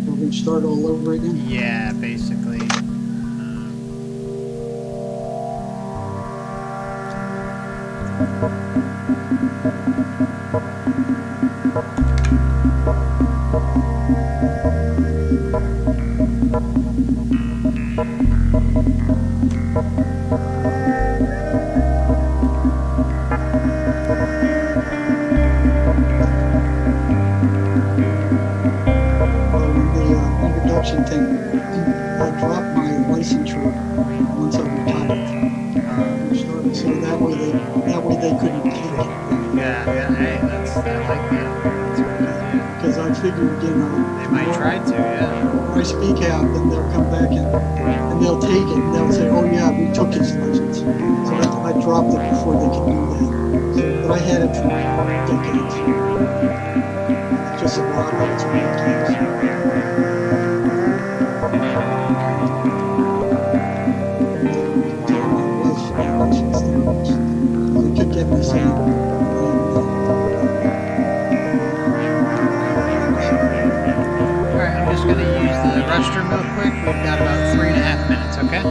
We're going to start all over again? Yeah, basically. Thing, I dropped my licensure once I retired. So that way they couldn't take it. Yeah, hey, I like that. Because I figured, they might try to, yeah. When I speak out, then they'll come back and they'll take it and they'll say, oh yeah, we took his license. So I dropped it before they could do that. So, but I had it for decades. It's just a lot of it's decades. Alright, I'm just going to use the restroom real quick. We've got about 3.5 minutes, okay?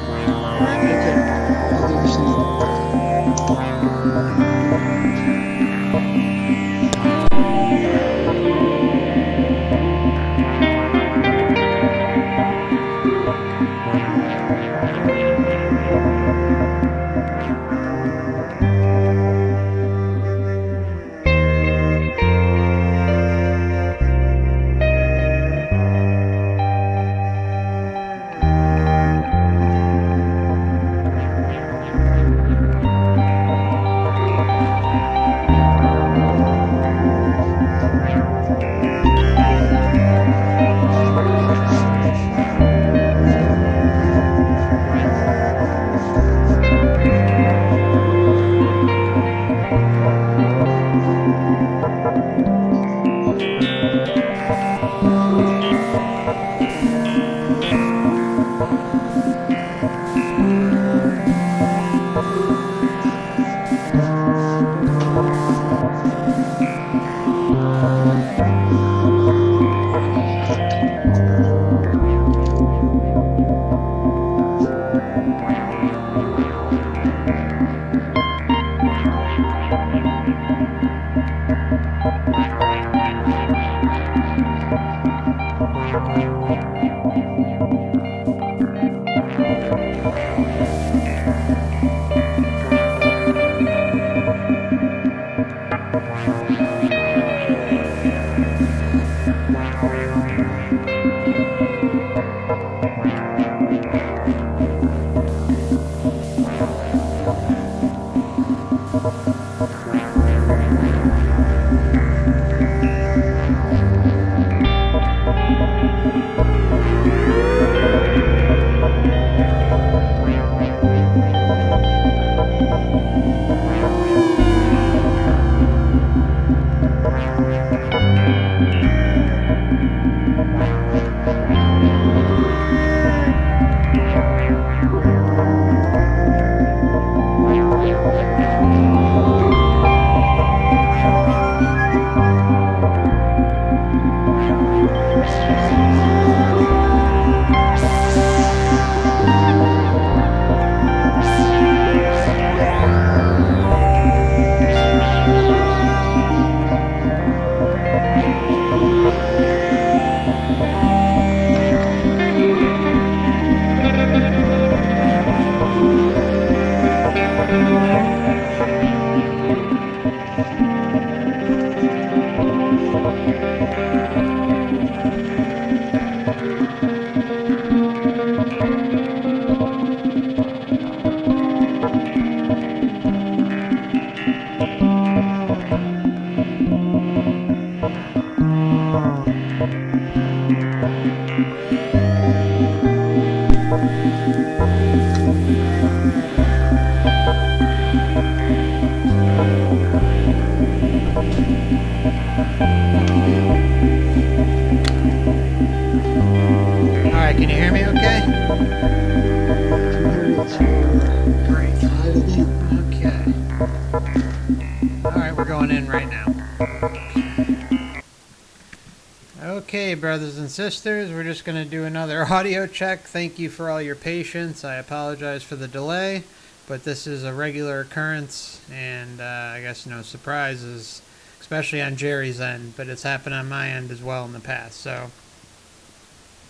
Okay, brothers and sisters, we're just going to do another audio check. Thank you for all your patience. I apologize for the delay, but this is a regular occurrence, and I guess no surprises, especially on Jerry's end, but it's happened on my end as well in the past. So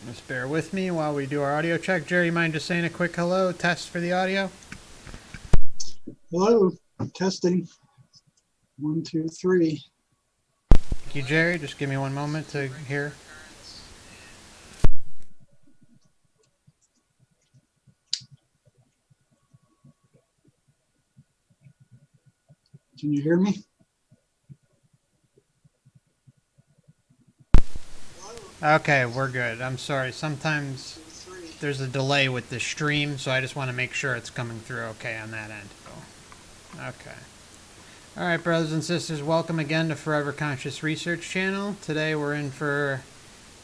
just bear with me while we do our audio check. Jerry, you mind just saying a quick hello, test for the audio? Hello, testing. 1, 2, 3. Thank you, Jerry. Just give me one moment to hear. Can you hear me? Okay, we're good. I'm sorry. Sometimes there's a delay with the stream, so I just want to make sure it's coming through okay on that end. Okay. All right, brothers and sisters, welcome again to Forever Conscious Research Channel. Today we're in for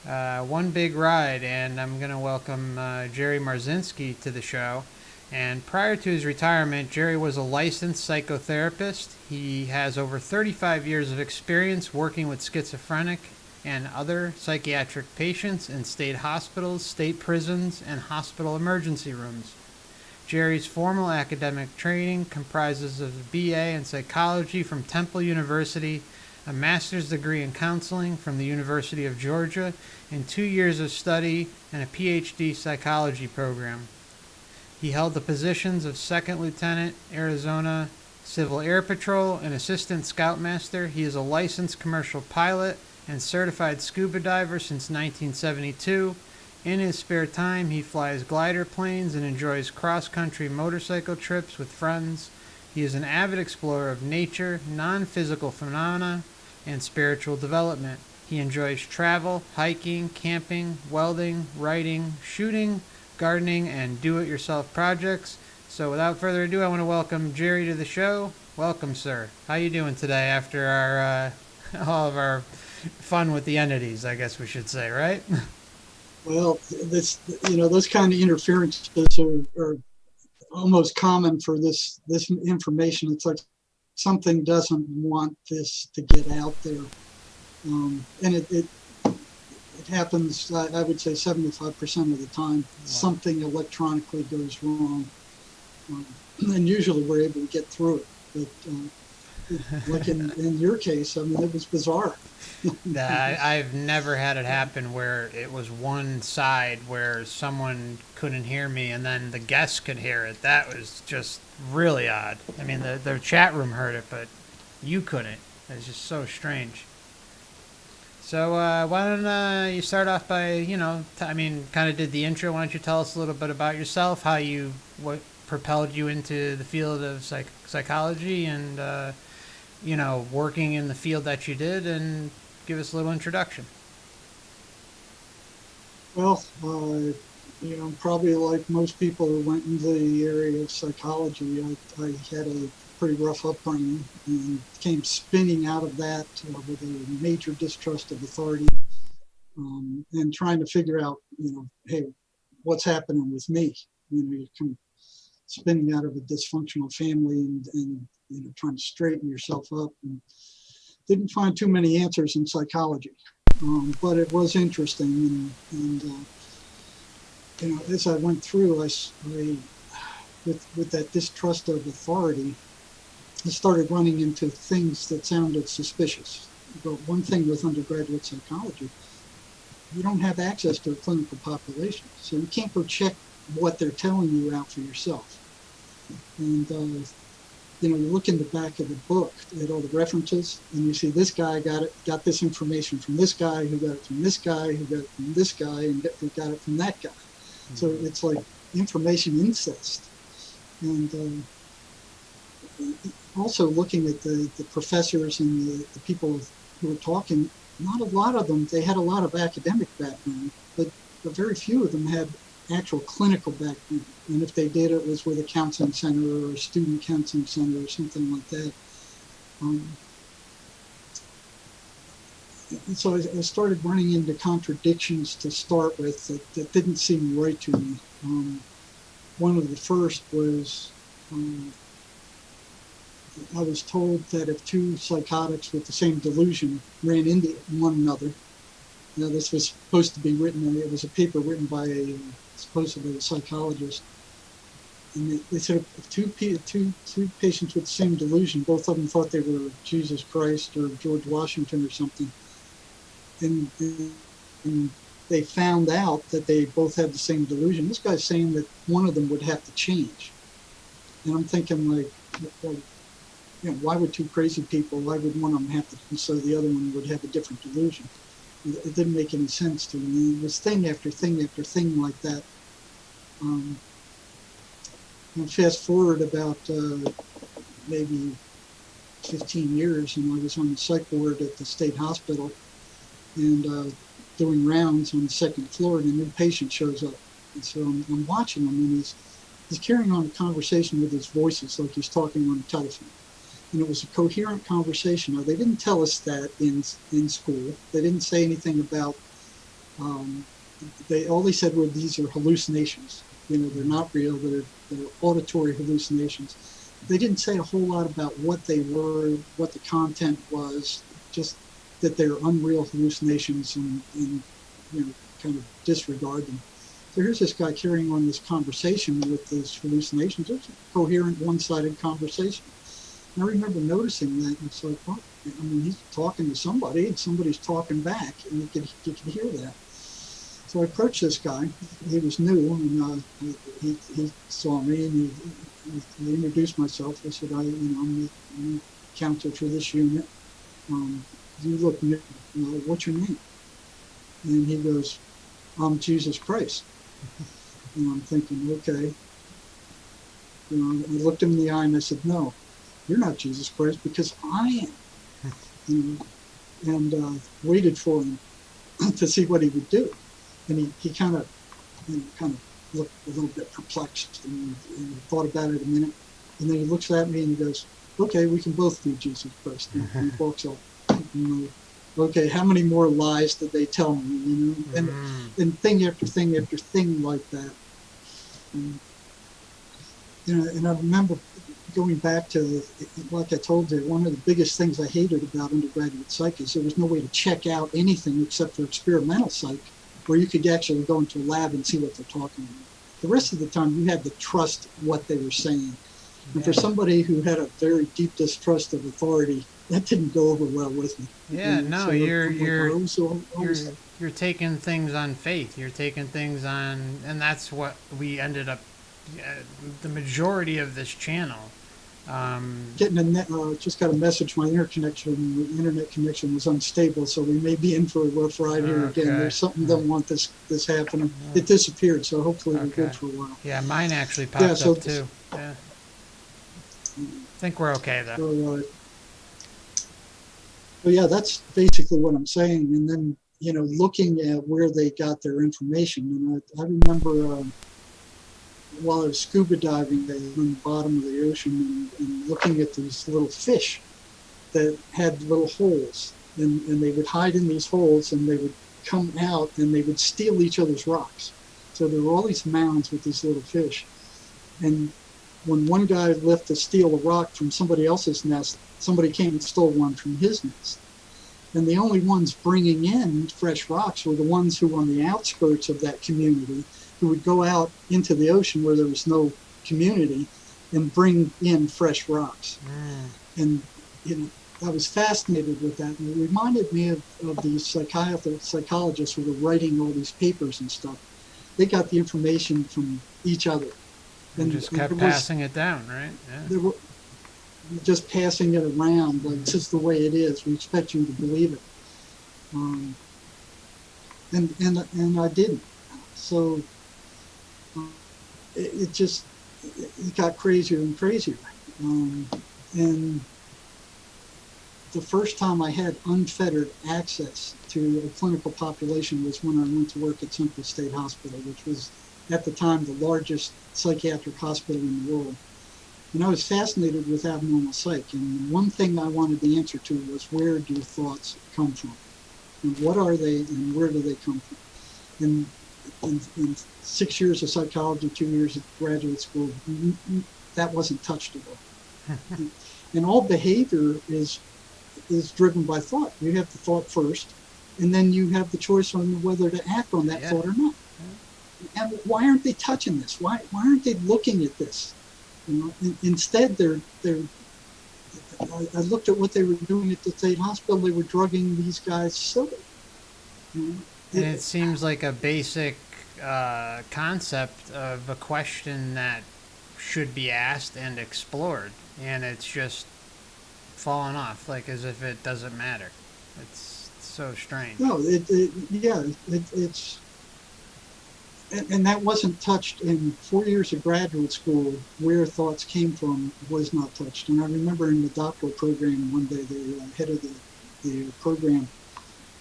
one big ride, and I'm going to welcome Jerry Marzinsky to the show. And prior to his retirement, Jerry was a licensed psychotherapist. He has over 35 years of experience working with schizophrenic and other psychiatric patients in state hospitals, state prisons, and hospital emergency rooms. Jerry's formal academic training comprises of a BA in psychology from Temple University, a master's degree in counseling from the University of Georgia, and 2 years of study and a PhD psychology program. He held the positions of Second Lieutenant, Arizona Civil Air Patrol, and Assistant Scoutmaster. He is a licensed commercial pilot and certified scuba diver since 1972. In his spare time, he flies glider planes and enjoys cross-country motorcycle trips with friends. He is an avid explorer of nature, non-physical phenomena, and spiritual development. He enjoys travel, hiking, camping, welding, writing, shooting, gardening, and do-it-yourself projects. So without further ado, I want to welcome Jerry to the show. Welcome, sir. How you doing today after our all of our fun with the entities, I guess we should say, right? Well, those kind of interferences are almost common for this information. It's like something doesn't want this to get out there, and it happens. I would say 75% of the time, wow. Something electronically goes wrong, and usually we're able to get through it. But like in your case, I mean, it was bizarre. I've never had it happen where it was one side where someone couldn't hear me and then the guests could hear it. That was just really odd. I mean, the chat room heard it, but you couldn't. It was just so strange. So why don't you start off by, kind of did the intro. Why don't you tell us a little bit about yourself, what propelled you into the field of psychology and, working in the field that you did, and give us a little introduction. Well, probably like most people who went into the area of psychology, I had a pretty rough upbringing and came spinning out of that with a major distrust of authority, and trying to figure out, hey, what's happening with me? You come spinning out of a dysfunctional family and trying to straighten yourself up, and didn't find too many answers in psychology, but it was interesting. And as I went through, with that distrust of authority, I started running into things that sounded suspicious. But one thing with undergraduate psychology, you don't have access to a clinical population, so you can't go check what they're telling you out for yourself. And you look in the back of the book at all the references, and you see this guy got this information from this guy, who got it from this guy, who got it from this guy, and who got it from that guy. Mm-hmm. So it's like information incest. And also looking at the professors and the people who were talking, not a lot of them, they had a lot of academic background, but very few of them had actual clinical background. And if they did, it was with a counseling center or a student counseling center or something like that. And so I started running into contradictions to start with that didn't seem right to me. One of the first was I was told that if two psychotics with the same delusion ran into one another, this was supposed to be written, it was a paper written by supposedly a psychologist. And they said if two patients with the same delusion, both of them thought they were Jesus Christ or George Washington or something. And they found out that they both had the same delusion. This guy's saying that one of them would have to change. And I'm thinking, like, why would two crazy people, why would one of them have to, so the other one would have a different delusion? It didn't make any sense to me. It was thing after thing after thing like that. And fast forward about maybe 15 years, and I was on the psych ward at the state hospital and doing rounds on the second floor, and a new patient shows up. And so I'm watching him, and he's carrying on a conversation with his voices like he's talking on the telephone. And it was a coherent conversation. Now, they didn't tell us that in school. They didn't say anything about, all they said were these are hallucinations. They're not real, they're auditory hallucinations. They didn't say a whole lot about what they were, what the content was, just that they're unreal hallucinations and kind of disregard them. So here's this guy carrying on this conversation with these hallucinations. It's a coherent, one-sided conversation. And I remember noticing that, and it's like, well, he's talking to somebody, and somebody's talking back, and you could hear that. So I approached this guy. He was new, and he saw me, and he introduced myself. I said, I'm the counselor for this unit. You look new. What's your name? And he goes, I'm Jesus Christ. And I'm thinking, okay. I looked him in the eye and I said, no, you're not Jesus Christ, because I am. And waited for him to see what he would do. And he kind of looked a little bit perplexed and thought about it a minute. And then he looks at me and he goes, okay, we can both be Jesus Christ. And he walks off. Okay, how many more lies did they tell me? And thing after thing after thing like that. And I remember going back to, like I told you, one of the biggest things I hated about undergraduate psych is there was no way to check out anything except for experimental psych, where you could actually go into a lab and see what they're talking about. The rest of the time, you had to trust what they were saying. And for somebody who had a very deep distrust of authority, that didn't go over well with me. Yeah, no, so you're taking things on faith. You're taking things on, and that's what we ended up. The majority of this channel. Just got a message. My internet connection was unstable, so we may be in for a rough ride here again. There's something don't want this happening. It disappeared, so hopefully we're good for a while. Yeah, mine actually popped up too. Yeah. I think we're okay though. So yeah, that's basically what I'm saying. And then looking at where they got their information, and I remember. While I was scuba diving on the bottom of the ocean and looking at these little fish that had little holes, and they would hide in these holes, and they would come out and they would steal each other's rocks. So there were all these mounds with these little fish. And when one guy left to steal a rock from somebody else's nest, somebody came and stole one from his nest. And the only ones bringing in fresh rocks were the ones who were on the outskirts of that community, who would go out into the ocean where there was no community and bring in fresh rocks. And I was fascinated with that, and it reminded me of these psychologists who were writing all these papers and stuff. They got the information from each other. And just kept passing it down, right? Yeah. They were just passing it around, like, this is the way it is. We expect you to believe it. And I didn't. So it got crazier and crazier. And the first time I had unfettered access to a clinical population was when I went to work at Central State Hospital, which was at the time the largest psychiatric hospital in the world. And I was fascinated with abnormal psych. And one thing I wanted the answer to was, where do thoughts come from? And what are they, and where do they come from? And in 6 years of psychology, 2 years of graduate school, that wasn't touched at all. And all behavior is driven by thought. You have the thought first, and then you have the choice on whether to act on that thought or not. And why aren't they touching this? Why aren't they looking at this? Instead, I looked at what they were doing at the state hospital. They were drugging these guys silly. And it seems like a basic concept of a question that should be asked and explored, and it's just fallen off, like as if it doesn't matter. It's so strange. No, it's and that wasn't touched in 4 years of graduate school. Where thoughts came from was not touched. And I remember in the doctoral program one day, the head of the program,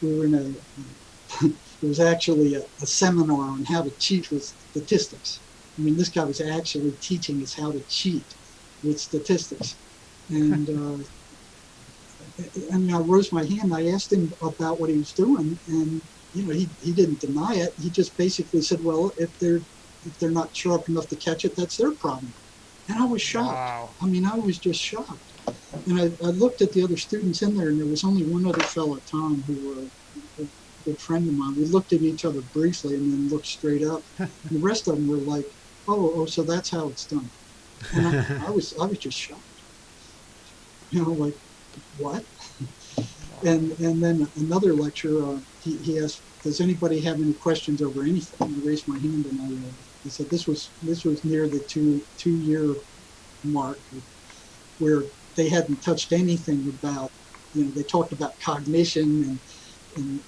we were in it was actually a seminar on how to cheat with statistics. I mean, this guy was actually teaching us how to cheat with statistics. And I rose my hand. I asked him about what he was doing, and he didn't deny it. He just basically said, well, if they're not sharp enough to catch it, that's their problem. And I was shocked. Wow. I mean, I was just shocked. And I looked at the other students in there, and there was only one other fellow at Tom who a good friend of mine. We looked at each other briefly and then looked straight up. And the rest of them were like, oh, so that's how it's done. And I was just shocked. Like, what? And then another lecture, he asked, does anybody have any questions over anything? I raised my hand, and he said this was near the two-year mark where they hadn't touched anything about, they talked about cognition and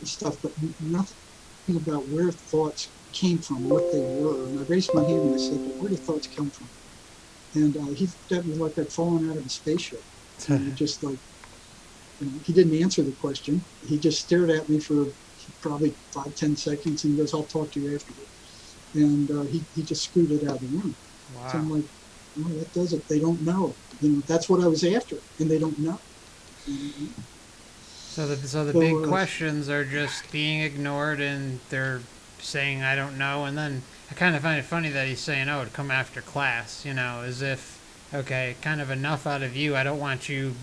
stuff, but nothing about where thoughts came from, what they were. And I raised my hand and I said, where do thoughts come from? And he looked at me like I'd fallen out of a spaceship. And he just like, he didn't answer the question. He just stared at me for probably 5-10 seconds, and he goes, I'll talk to you afterward. And he just scooted out of the room. Wow. So I'm like, no, that does it. They don't know. That's what I was after, and they don't know. So the big questions are just being ignored, and they're saying, I don't know. And then I kind of find it funny that he's saying, oh, to come after class, as if, okay, kind of enough out of you. I don't want you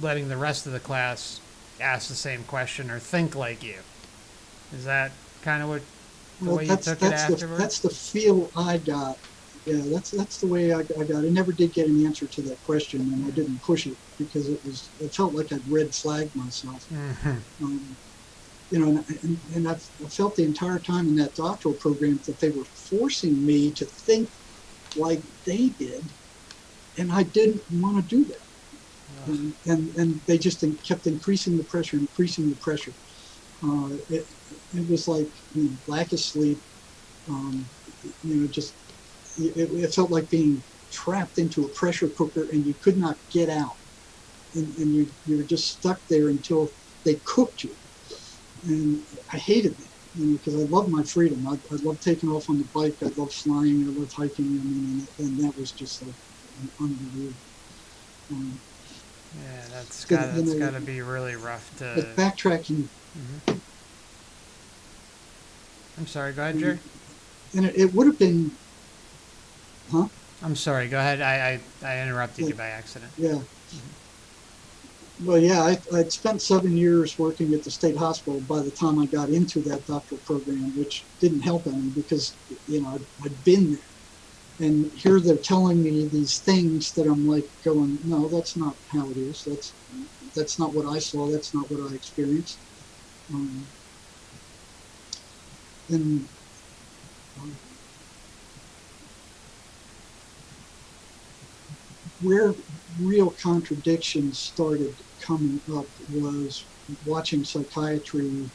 letting the rest of the class ask the same question or think like you. Is that kind of the way you took it afterwards? That's the feel I got. Yeah, that's the way I got. I never did get an answer to that question, and I didn't push it because it felt like I'd red flagged myself. Mm-hmm. And I felt the entire time in that doctoral program that they were forcing me to think like they did, and I didn't want to do that. And they just kept increasing the pressure. It was like lack of sleep. It felt like being trapped into a pressure cooker and you could not get out, and you were just stuck there until they cooked you. And I hated that, because I love my freedom. I love taking off on the bike. I love flying. I love hiking. And that was just like unbelievable. Yeah, that's got to be really rough to. But backtracking. Mm-hmm. I'm sorry. Go ahead, Jerry. And it would have been. Huh? I'm sorry. Go ahead. I interrupted you by accident. Yeah. Mm-hmm. Well, yeah, I'd spent 7 years working at the state hospital by the time I got into that doctoral program, which didn't help any because I'd been there. And here they're telling me these things that I'm like going, no, that's not how it is. That's not what I saw. That's not what I experienced. Where real contradictions started coming up was watching psychiatry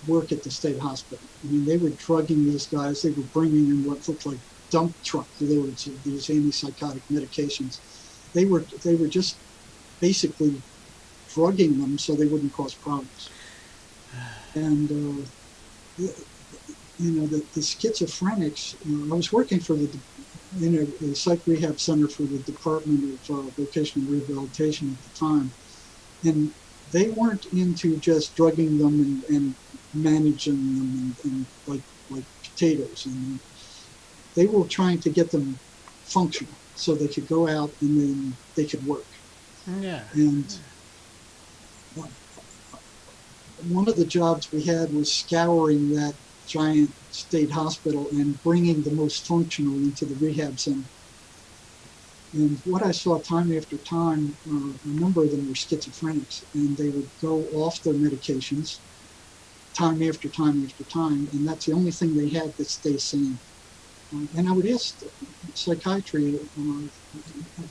work at the state hospital. I mean, they were drugging these guys. They were bringing in what looked like dump truck loads of these antipsychotic medications. They were just basically drugging them so they wouldn't cause problems. And the schizophrenics. I was working for a psych rehab center for the Department of Vocational Rehabilitation at the time, and they weren't into just drugging them and managing them and like potatoes, and they were trying to get them functional so they could go out and then they could work. Yeah. And one of the jobs we had was scouring that giant state hospital and bringing the most functional into the rehab center. And what I saw time after time, a number of them were schizophrenics, and they would go off their medications time after time after time, and that's the only thing they had to stay sane. And I would ask psychiatry, I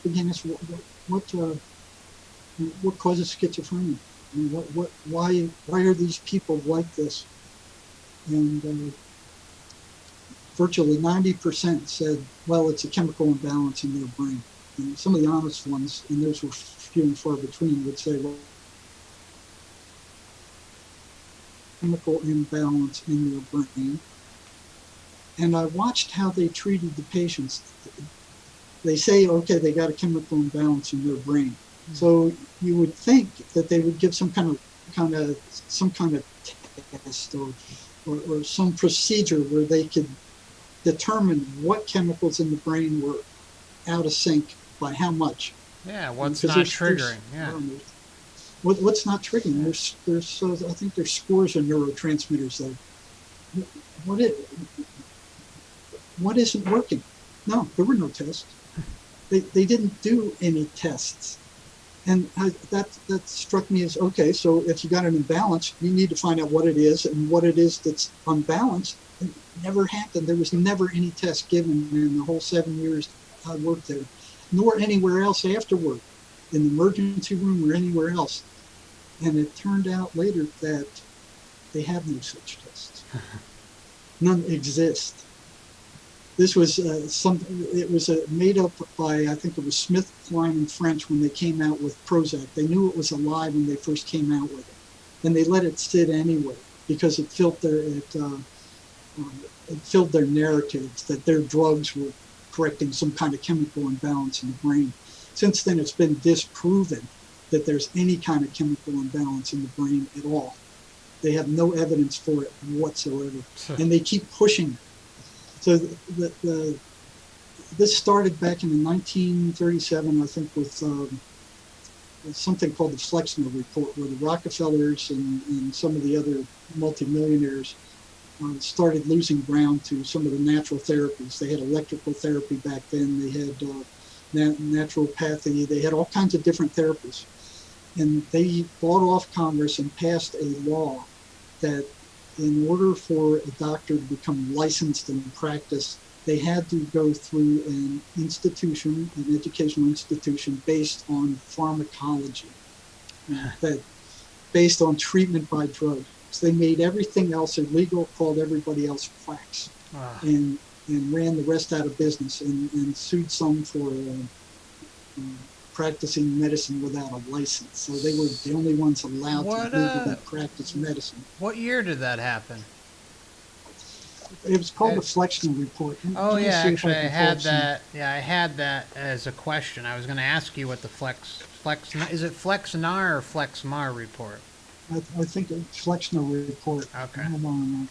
began to ask, what causes schizophrenia? I mean, why are these people like this? And virtually 90% said, well, it's a chemical imbalance in their brain. And some of the honest ones, and those were few and far between, would say, well, chemical imbalance in their brain. And I watched how they treated the patients. They say, okay, they got a chemical imbalance in their brain. Mm-hmm. So you would think that they would give some kind of test or some procedure where they could determine what chemicals in the brain were out of sync by how much. Yeah, what's not triggering? Yeah. What's not triggering? There's I think there's scores of neurotransmitters there. What isn't working? No, there were no tests. They didn't do any tests. And that struck me as, okay, so if you got an imbalance, you need to find out what it is, and what it is that's unbalanced. It never happened. There was never any test given in the whole 7 years I worked there, nor anywhere else afterward, in the emergency room or anywhere else. And it turned out later that they have no such tests. None exist. This was it was made up by, I think it was Smith, Klein, and French when they came out with Prozac. They knew it was a lie when they first came out with it. And they let it sit anyway because it filled their narratives that their drugs were correcting some kind of chemical imbalance in the brain. Since then, it's been disproven that there's any kind of chemical imbalance in the brain at all. They have no evidence for it whatsoever. And they keep pushing it. So this started back in 1937, I think, with something called the Flexner Report, where the Rockefellers and some of the other multimillionaires started losing ground to some of the natural therapies. They had electrical therapy back then. They had naturopathy. They had all kinds of different therapies. And they fought off Congress and passed a law that in order for a doctor to become licensed in practice, they had to go through an institution, an educational institution based on pharmacology, that based on treatment by drug. So they made everything else illegal, called everybody else quacks, and ran the rest out of business, and sued some for practicing medicine without a license. So they were the only ones allowed to legally practice medicine. What year did that happen? It was called the Flexner Report. Oh yeah, actually I had that. Yeah, I had that as a question. I was going to ask you what the is it Flexnar or Flexmar report? I think it's Flexner Report. Okay. Hold on,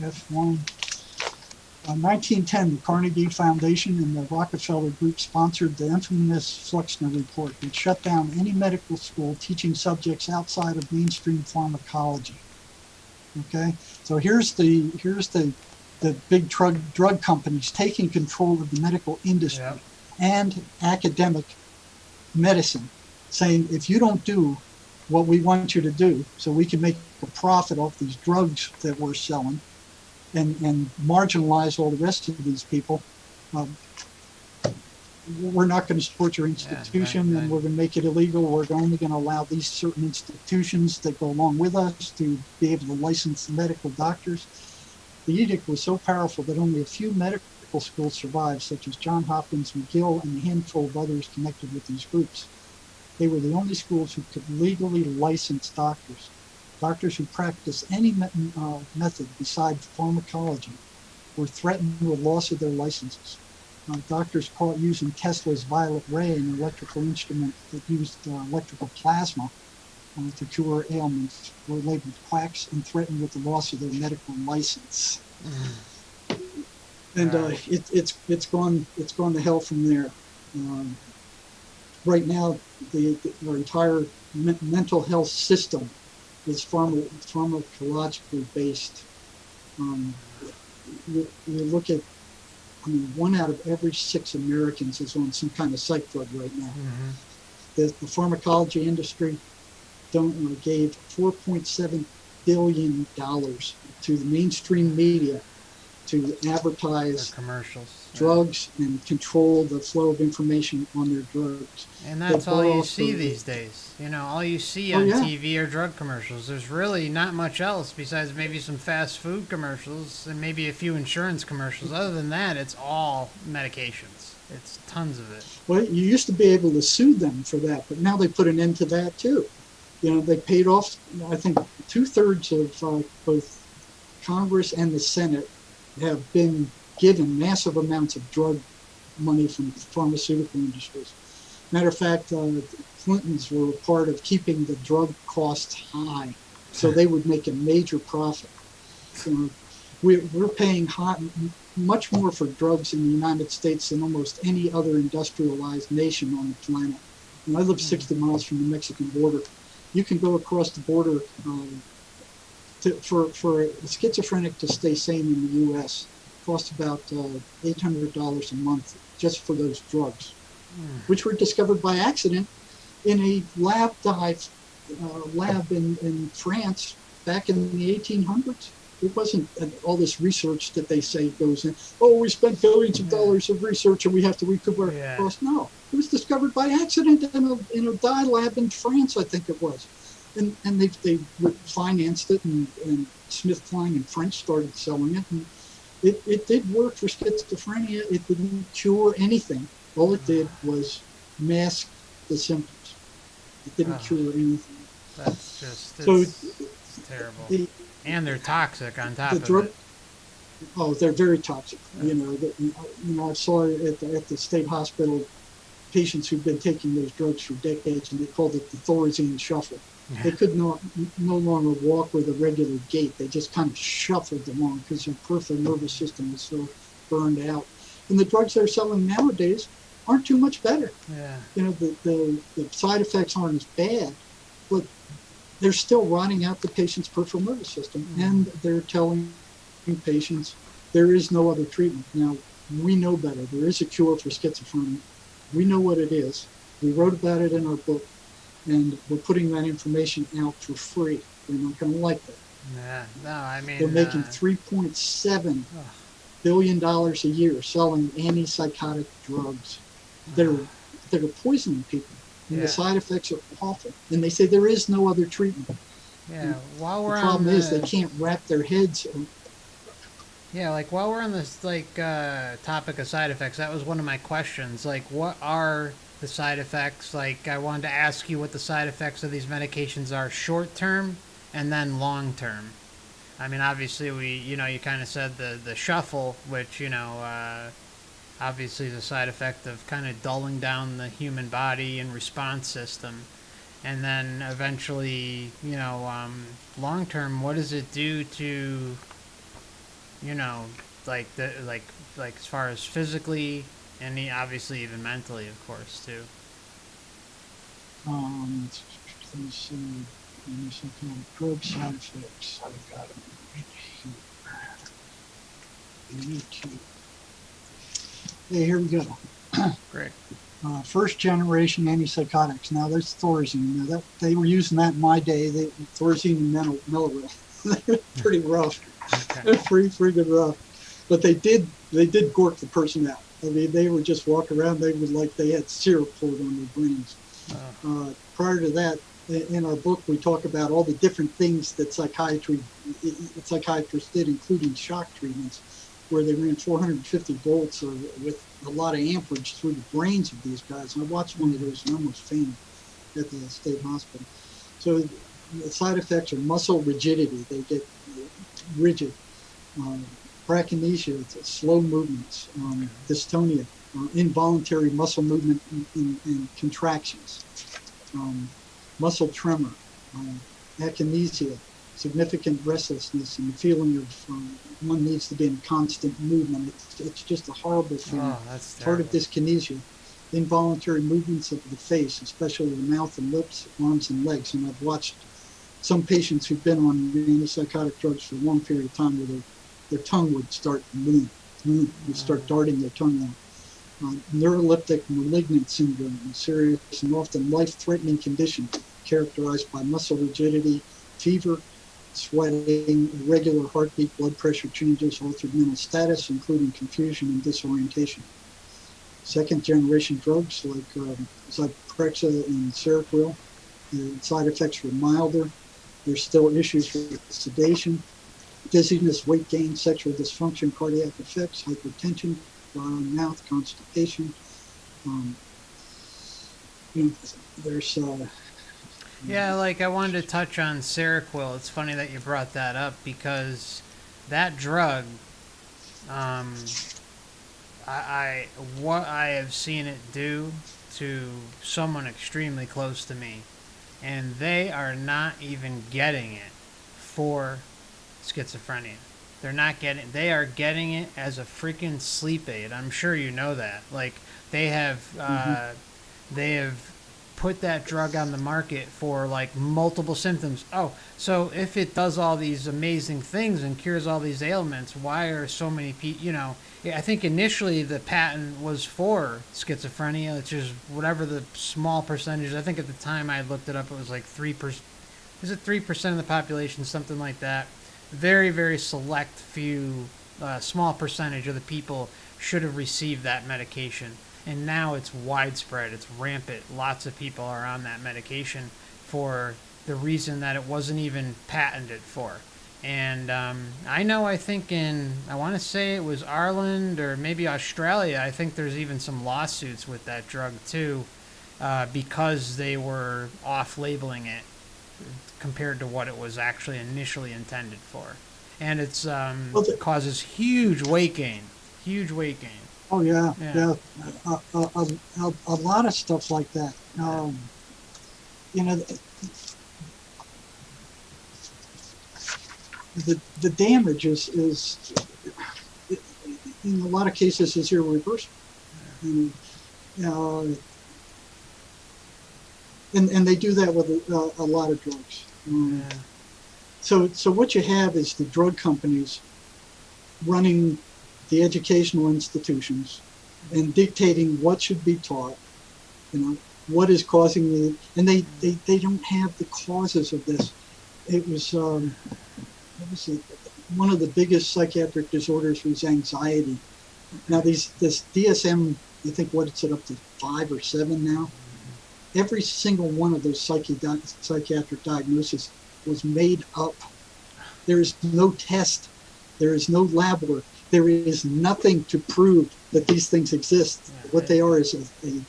F1. 1910, the Carnegie Foundation and the Rockefeller Group sponsored the infamous Flexner Report, which shut down any medical school teaching subjects outside of mainstream pharmacology. Okay, so here's the big drug companies taking control of the medical industry. Yep. And academic medicine, saying if you don't do what we want you to do, so we can make a profit off these drugs that we're selling, and marginalize all the rest of these people, we're not going to support your institution, and we're going to make it illegal. We're only going to allow these certain institutions that go along with us to be able to license medical doctors. The edict was so powerful that only a few medical schools survived, such as Johns Hopkins, McGill, and a handful of others connected with these groups. They were the only schools who could legally license doctors. Doctors who practiced any method besides pharmacology were threatened with loss of their licenses. Doctors caught using Tesla's violet ray, an electrical instrument that used electrical plasma to cure ailments, were labeled quacks and threatened with the loss of their medical license. And it's gone to hell from there. Right now, our entire mental health system is pharmacologically based. You look at, I mean, 1 out of every 6 Americans is on some kind of psych drug right now. Mm-hmm. The pharmacology industry gave $4.7 billion to the mainstream media to advertise commercials, drugs and control the flow of information on their drugs. And that's all you see these days. You know, all you see on TV are drug commercials. There's really not much else besides maybe some fast food commercials and maybe a few insurance commercials. Other than that, it's all medications. It's tons of it. Well, you used to be able to sue them for that, but now they put an end to that too. You know, they paid off, I think, 2/3 of both Congress and the Senate have been given massive amounts of drug money from pharmaceutical industries. Matter of fact, the Clintons were a part of keeping the drug costs high, so they would make a major profit. So we're paying much more for drugs in the United States than almost any other industrialized nation on the planet. And I live 60 miles from the Mexican border. You can go across the border for a schizophrenic to stay sane in the U.S. costs about $800 a month just for those drugs, which were discovered by accident in a lab in France back in the 1800s. It wasn't all this research that they say goes in. Oh, we spent billions of dollars of research and we have to recoup our costs. No, it was discovered by accident in a dye lab in France, I think it was. And they financed it, and SmithKline and French started selling it. And it did work for schizophrenia. It didn't cure anything. All it did was mask the symptoms. It didn't cure anything. That's just it's terrible. And they're toxic on top of it. Oh, they're very toxic. You know, I saw at the state hospital patients who've been taking those drugs for decades, and they called it the Thorazine shuffle. They could no longer walk with a regular gait. They just kind of shuffled along because their peripheral nervous system was so burned out. And the drugs they're selling nowadays aren't too much better. Yeah. You know, the side effects aren't as bad, but they're still rotting out the patient's peripheral nervous system, and they're telling patients there is no other treatment. Now, we know better. There is a cure for schizophrenia. We know what it is. We wrote about it in our book, and we're putting that information out for free. They're not going to like that. Yeah, no, I mean... They're making $3.7 billion a year selling antipsychotic drugs that are poisoning people. And the side effects are awful. And they say there is no other treatment. Yeah, while we're on the problem is they can't wrap their heads... Yeah, like while we're on this topic of side effects, that was one of my questions. Like, what are the side effects? Like, I wanted to ask you what the side effects of these medications are short term and then long term. I mean, obviously you kind of said the shuffle, which, obviously is a side effect of kind of dulling down the human body and response system. And then eventually, long term, what does it do to, like as far as physically and obviously even mentally, of course, too. Let me see. Some kind of drug side effects. I've got them right here. Hey, here we go. Great. First generation antipsychotics. Now there's Thorazine. Now they were using that in my day. Thorazine and Mellaril. They're pretty rough. Okay. They're pretty good rough. But they did gork the person out. I mean, they would just walk around. They would like they had syrup poured on their brains. Prior to that, in our book, we talk about all the different things that psychiatrists did, including shock treatments, where they ran 450 volts with a lot of amperage through the brains of these guys. And I watched one of those and almost fainted at the state hospital. So the side effects are muscle rigidity. They get rigid. Brachinesia, it's slow movements. Dystonia, involuntary muscle movement and contractions. Muscle tremor. Akinesia, significant restlessness and the feeling of one needs to be in constant movement. It's just a horrible feeling. Oh, that's terrible. Part of dyskinesia. Involuntary movements of the face, especially the mouth and lips, arms and legs. And I've watched some patients who've been on antipsychotic drugs for a long period of time, where their tongue would start would start darting their tongue out. Neuroleptic malignant syndrome, a serious and often life-threatening condition characterized by muscle rigidity, fever, sweating, irregular heartbeat, blood pressure changes, altered mental status, including confusion and disorientation. Second-generation drugs like Zyprexa and Seroquel, the side effects were milder. There's still issues with sedation, dizziness, weight gain, sexual dysfunction, cardiac effects, hypertension, dry mouth, constipation. There's yeah, like I wanted to touch on Seroquel. It's funny that you brought that up, because that drug, what I have seen it do to someone extremely close to me, and they are not even getting it for schizophrenia. They are getting it as a freaking sleep aid. I'm sure you know that. Like, they have put that drug on the market for like multiple symptoms. Oh, so if it does all these amazing things and cures all these ailments, why are so many people, I think initially the patent was for schizophrenia, which is whatever the small percentage. I think at the time I looked it up, it was like 3%. Is it 3% of the population, something like that? Very, very select few, small percentage of the people should have received that medication. And now it's widespread, it's rampant. Lots of people are on that medication for the reason that it wasn't even patented for. And I think I want to say it was Ireland or maybe Australia, I think there's even some lawsuits with that drug too, because they were off-labeling it compared to what it was actually initially intended for. And it's causes huge weight gain. Oh yeah. A lot of stuff like that. The damage is in a lot of cases is irreversible. And they do that with a lot of drugs. So what you have is the drug companies running the educational institutions and dictating what should be taught, what is causing and they don't have the causes of this. It was one of the biggest psychiatric disorders was anxiety. Now this DSM, I think it's up to 5 or 7 now. Every single one of those psychiatric diagnoses was made up. There is no test. There is no lab work. There is nothing to prove that these things exist. What they are is a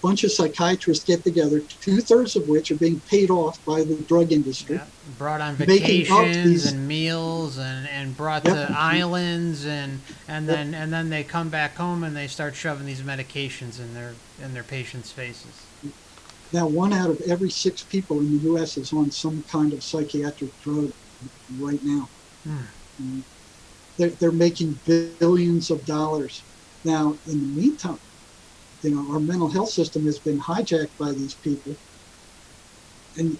bunch of psychiatrists get together, 2/3 of which are being paid off by the drug industry. Brought on vacations and meals and brought to islands and then they come back home and they start shoving these medications in their patients' faces. Now 1 out of every 6 people in the U.S. is on some kind of psychiatric drug right now. They're making billions of dollars. Now, in the meantime, our mental health system has been hijacked by these people, and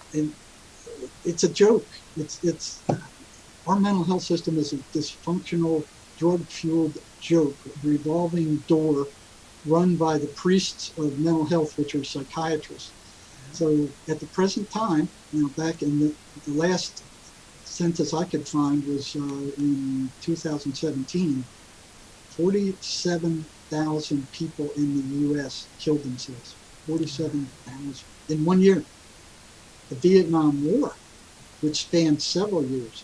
it's a joke. It's our mental health system is a dysfunctional, drug-fueled joke, a revolving door run by the priests of mental health, which are psychiatrists. So at the present time, back in the last census I could find was in 2017, 47,000 people in the U.S. killed themselves. 47,000 in 1 year. The Vietnam War, which spanned several years,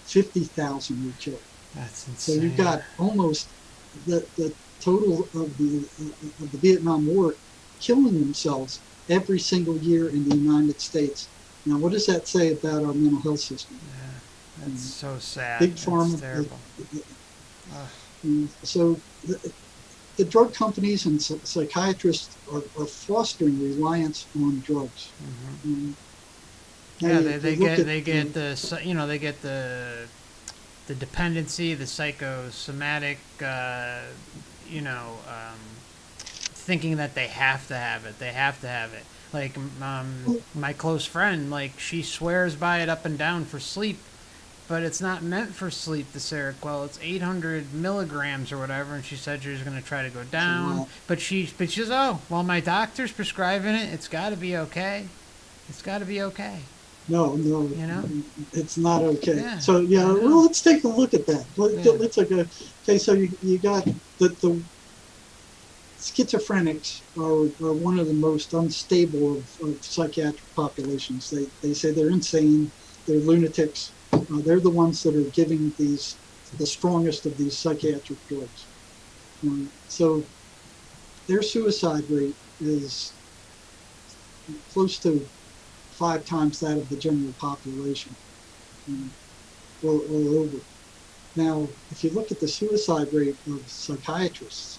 50,000 were killed. That's insane. So you've got almost the total of the Vietnam War killing themselves every single year in the United States. Now, what does that say about our mental health system? Yeah, that's so sad. Big Pharma. Terrible. So the drug companies and psychiatrists are fostering reliance on drugs. Mm-hmm. They get the dependency, the psychosomatic, thinking that they have to have it. Like my close friend, like she swears by it up and down for sleep, but it's not meant for sleep, the Seroquel. It's 800 milligrams or whatever, and she said she was going to try to go down. But she says, oh, well, my doctor's prescribing it. It's got to be okay. It's got to be okay. No, You know? it's not okay. Yeah, So yeah, well, let's take a look at that. Let's look at, okay, so you got the schizophrenics are one of the most unstable of psychiatric populations. They say they're insane, they're lunatics. They're the ones that are giving the strongest of these psychiatric drugs. So their suicide rate is close to 5 times that of the general population, or over. Now, if you look at the suicide rate of psychiatrists,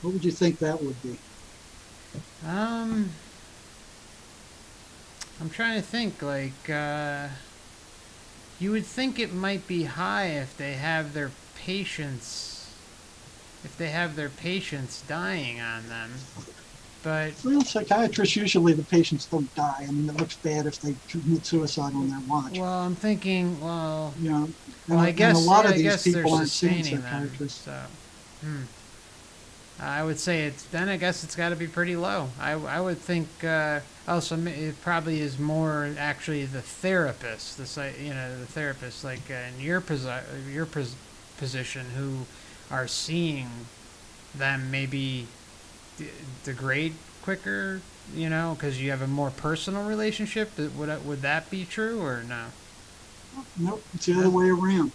what would you think that would be? I'm trying to think, like, you would think it might be high if they have their patients dying on them. But well, psychiatrists, usually the patients don't die. I mean, it looks bad if they commit suicide on their watch. Well, I'm thinking, you know, I guess a lot of I these guess people they're aren't seeing sustaining them. psychiatrists. So, I would say I guess it's got to be pretty low. I would think also it probably is more actually the therapist, the therapist like in your position who are seeing them maybe degrade quicker, because you have a more personal relationship. Would that be true or no? Nope, it's the other way around.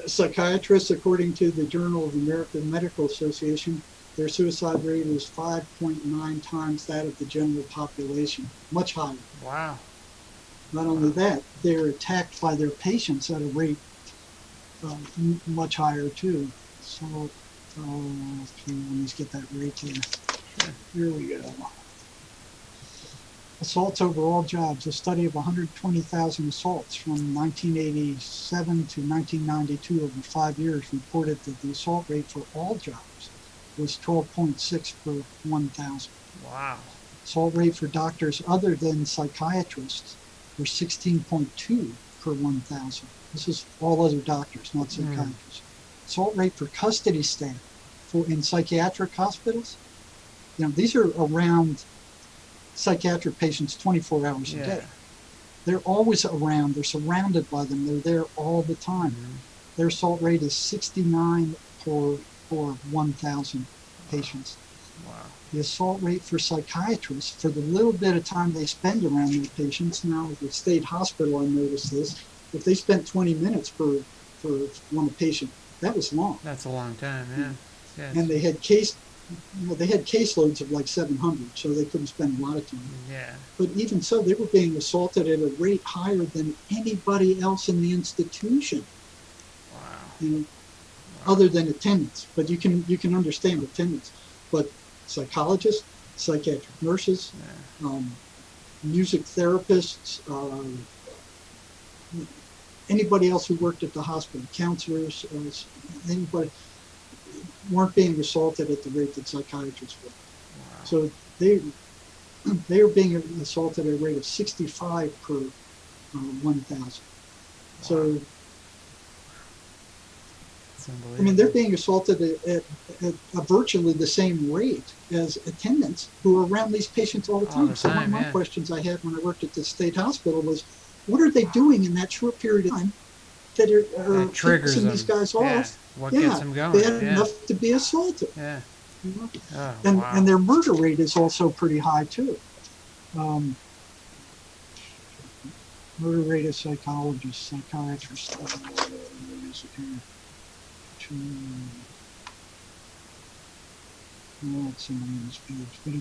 Psychiatrists, according to the Journal of the American Medical Association, their suicide rate is 5.9 times that of the general population, much higher. Wow. Not only that, they're attacked by their patients at a rate much higher too. So, let me just get that rate here. Here we go. Assaults over all jobs. A study of 120,000 assaults from 1987 to 1992 over 5 years reported that the assault rate for all jobs was 12.6 per 1,000. Wow. Assault rate for doctors other than psychiatrists were 16.2 per 1,000. This is all other doctors, not psychiatrists. Assault rate for custody staff in psychiatric hospitals. These are around psychiatric patients 24 hours a day. They're always around. They're surrounded by them. They're there all the time. Their assault rate is 69 for 1,000 patients. Wow. The assault rate for psychiatrists, for the little bit of time they spend around their patients, now at the state hospital, I noticed this, if they spent 20 minutes for one patient, that was long. That's a long time, yeah. Yes. And they had caseloads of like 700, so they couldn't spend a lot of time. Yeah. But even so, they were being assaulted at a rate higher than anybody else in the institution. Wow. Other than attendants. But you can understand attendants. But psychologists, psychiatric nurses, music therapists, anybody else who worked at the hospital, counselors, anybody, weren't being assaulted at the rate that psychiatrists were. Wow. So they are being assaulted at a rate of 65 per 1,000. Wow. So, they're being assaulted at virtually the same rate as attendants who are around these patients all the time. So one of my questions I had when I worked at the state hospital was, what are they doing in that short period of time that are triggering these guys off? What gets them going? Bad enough to be assaulted. Yeah. And their murder rate is also pretty high too. Murder rate of psychologists, psychiatrists. That's some of these pages, but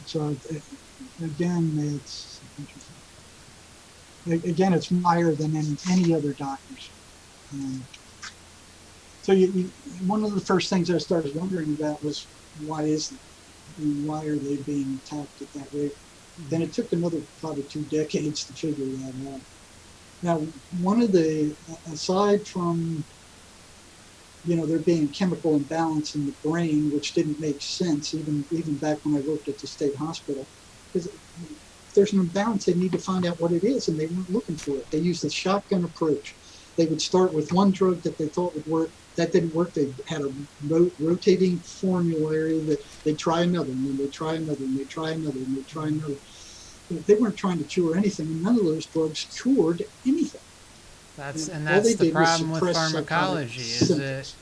it's higher than any other doctors. So one of the first things I started wondering about was, why is it? Why are they being attacked at that rate? Then it took another probably 2 decades to figure that out. Now, one of the, aside from, there being a chemical imbalance in the brain, which didn't make sense even back when I worked at the state hospital, because there's an imbalance, they need to find out what it is, and they weren't looking for it. They used the shotgun approach. They would start with one drug that they thought would work. That didn't work. They had a rotating formulary that they'd try another, and then they'd try another, and they'd try another, and they'd try another. They weren't trying to cure anything, and none of those drugs cured anything. That's the problem with pharmacology.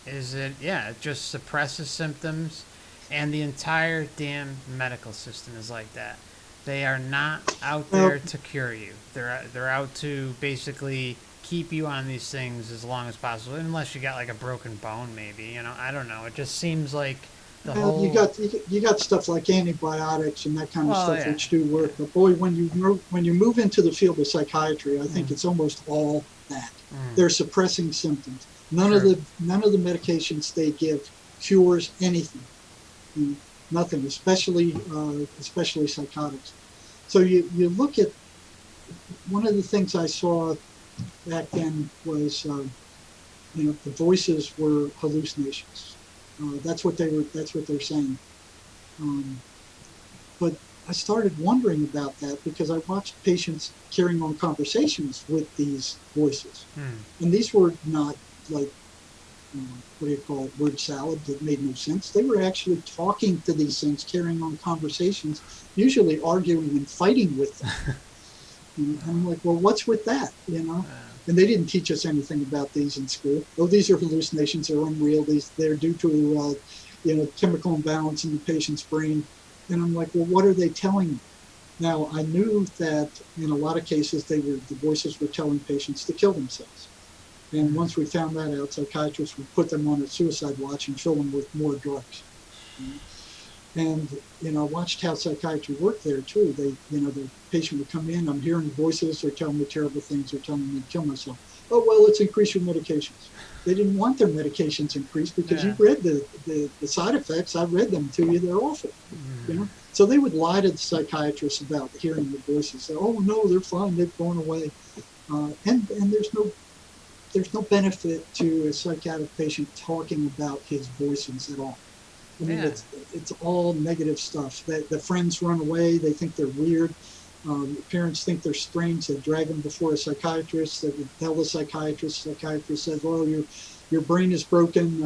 It just suppresses symptoms, and the entire damn medical system is like that. They are not out there to cure you. They're out to basically keep you on these things as long as possible, unless you got like a broken bone, maybe. I don't know. It just seems like you got stuff like antibiotics and that kind of stuff, yeah, which do work. But boy, when you move into the field of psychiatry, I think it's almost all that. They're suppressing symptoms. None of the medications they give cures anything. Nothing, especially psychotics. So you look at, one of the things I saw back then was the voices were hallucinations. That's what they're saying. But I started wondering about that because I watched patients carrying on conversations with these voices, and these were not like what do you call it, word salad that made no sense. They were actually talking to these things, carrying on conversations, usually arguing and fighting with them. And I'm like, well, what's with that? And they didn't teach us anything about these in school. Oh, these are hallucinations. They're unreal. They're due to chemical imbalance in the patient's brain. And I'm like, well, what are they telling me? Now, I knew that in a lot of cases, the voices were telling patients to kill themselves. And once we found that out, psychiatrists would put them on a suicide watch and fill them with more drugs. And, I watched how psychiatry worked there too. The patient would come in, I'm hearing voices, they're telling me terrible things, they're telling me to kill myself. Oh, well, let's increase your medications. They didn't want their medications increased because you read the side effects. I read them to you, they're awful. So they would lie to the psychiatrists about hearing the voices. Say, oh no, they're fine, they've gone away. And there's no benefit to a psychiatric patient talking about his voices at all. I mean, it's all negative stuff. The friends run away. They think they're weird. Parents think they're strange. They drag them before a psychiatrist. They would tell the psychiatrist. The psychiatrist says, well, your brain is broken.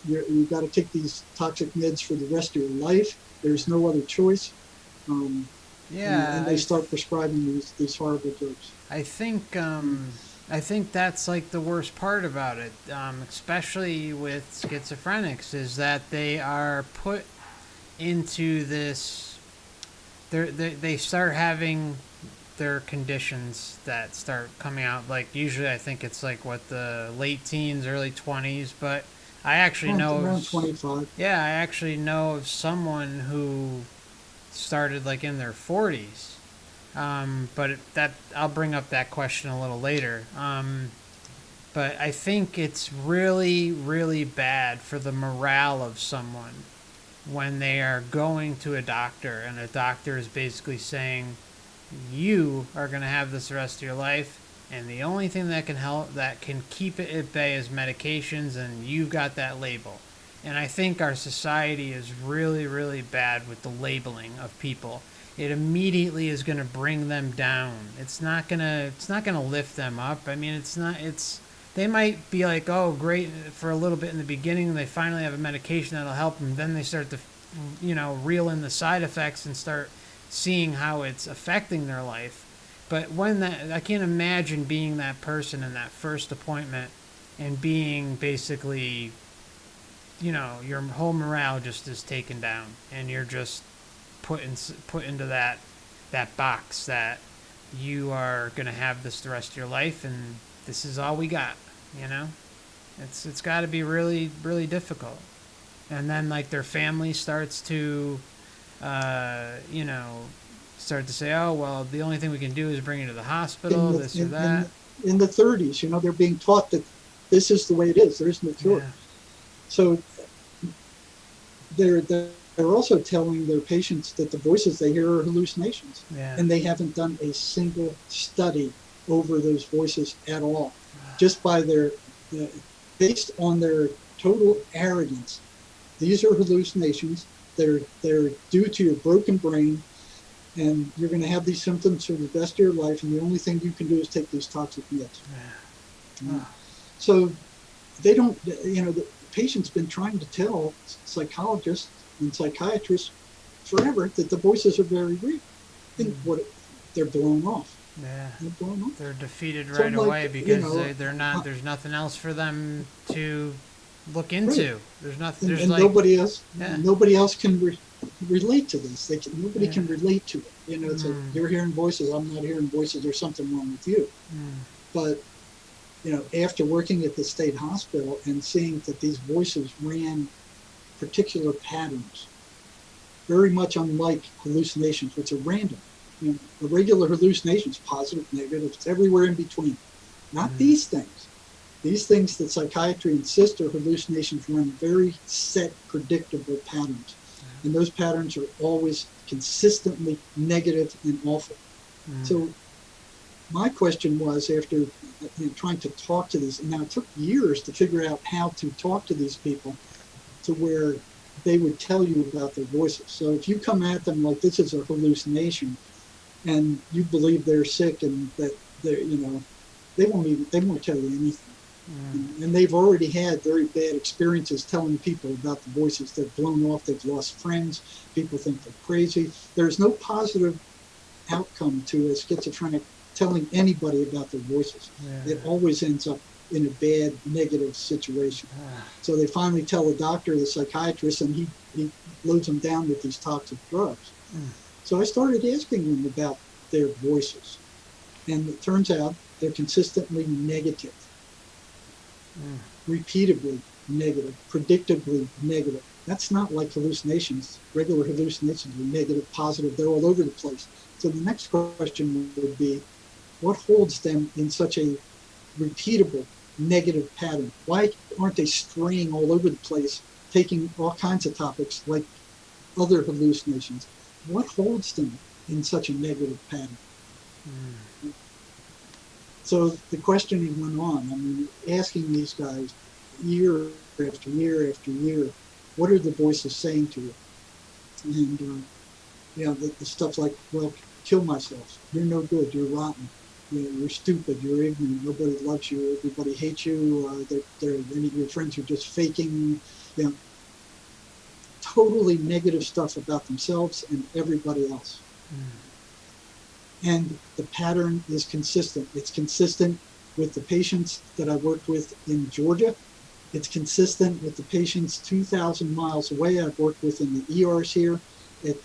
You've got to take these toxic meds for the rest of your life. There's no other choice. And they start prescribing these horrible drugs. I think that's like the worst part about it, especially with schizophrenics, is that they are put into this. They start having their conditions that start coming out. Like usually, I think it's like the late teens, early 20s. But I actually know around 25. Yeah, I actually know of someone who started like in their 40s. But I'll bring up that question a little later. But I think it's really, really bad for the morale of someone when they are going to a doctor and a doctor is basically saying, you are going to have this the rest of your life, and the only thing that can keep it at bay is medications, and you've got that label. And I think our society is really, really bad with the labeling of people. It immediately is going to bring them down. It's not going to lift them up. I mean, they might be like, oh, great for a little bit in the beginning. They finally have a medication that'll help them. Then they start to, reel in the side effects and start seeing how it's affecting their life. But I can't imagine being that person in that first appointment and being basically, your whole morale just is taken down and you're just put into that box that you are going to have this the rest of your life and this is all we got. It's got to be really, really difficult. And then like their family starts to start to say, oh well, the only thing we can do is bring you to the hospital, this or that. In the 30s, they're being taught that this is the way it is. There is no cure. So they're also telling their patients that the voices they hear are hallucinations. And they haven't done a single study over those voices at all. Just by based on their total arrogance. These are hallucinations. They're due to your broken brain. and you're going to have these symptoms for the rest of your life, and the only thing you can do is take these toxic meds. So they don't, the patient's been trying to tell psychologists and psychiatrists forever that the voices are very real. And they're blown off. Yeah. They're blown off. They're defeated So right like, away because they're not. There's nothing else for them to look into. Right. There's nothing. There's and like nobody else can relate to this. Nobody can relate to it. It's like you're hearing voices. I'm not hearing voices. There's something wrong with you. But after working at the state hospital and seeing that these voices ran particular patterns, very much unlike hallucinations, which are random. The regular hallucinations, positive, negative, it's everywhere in between. Not these things. These things that psychiatry insists are hallucinations run very set, predictable patterns. And those patterns are always consistently negative and awful. So my question was, after trying to talk to these, and now it took years to figure out how to talk to these people to where they would tell you about their voices. So if you come at them like this is a hallucination, and you believe they're sick and that they're, they won't tell you anything. And they've already had very bad experiences telling people about the voices. They're blown off. They've lost friends. People think they're crazy. There's no positive outcome to a schizophrenic telling anybody about their voices. It always ends up in a bad, negative situation. So they finally tell the doctor, the psychiatrist, and he loads them down with these toxic drugs. So I started asking them about their voices. And it turns out they're consistently negative. Repeatedly negative, predictably negative. That's not like hallucinations. Regular hallucinations are negative, positive, they're all over the place. So the next question would be, what holds them in such a repeatable negative pattern? Why aren't they straying all over the place, taking all kinds of topics like other hallucinations? What holds them in such a negative pattern? So the questioning went on. I mean, asking these guys year after year after year, what are the voices saying to you? And, the stuff like, well, kill myself. You're no good. You're rotten. You're stupid. You're ignorant. Nobody loves you. Everybody hates you. Any of your friends are just faking. Totally negative stuff about themselves and everybody else. And the pattern is consistent. It's consistent with the patients that I worked with in Georgia. It's consistent with the patients 2,000 miles away I've worked with in the ERs here, in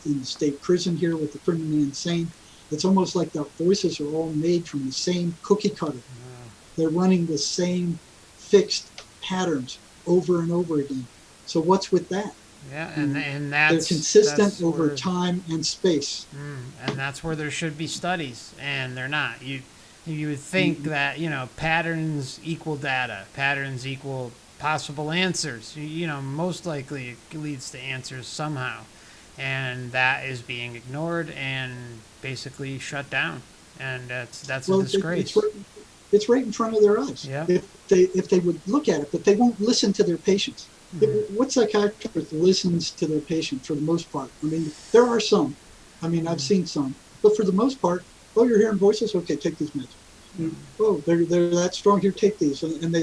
the state prison here with the criminally insane. It's almost like the voices are all made from the same cookie cutter. They're running the same fixed patterns over and over again. So what's with that? Yeah, and that's they're consistent over time and space. And that's where there should be studies, and they're not. You would think that patterns equal data, patterns equal possible answers. Most likely it leads to answers somehow, and that is being ignored and basically shut down, and that's a disgrace. It's right in front of their eyes. Yeah. If they would look at it, but they won't listen to their patients. What psychiatrist listens to their patient for the most part? I mean, there are some. I mean, I've seen some. But for the most part, oh, you're hearing voices? Okay, take these meds. Oh, they're that strong. Here, take these. And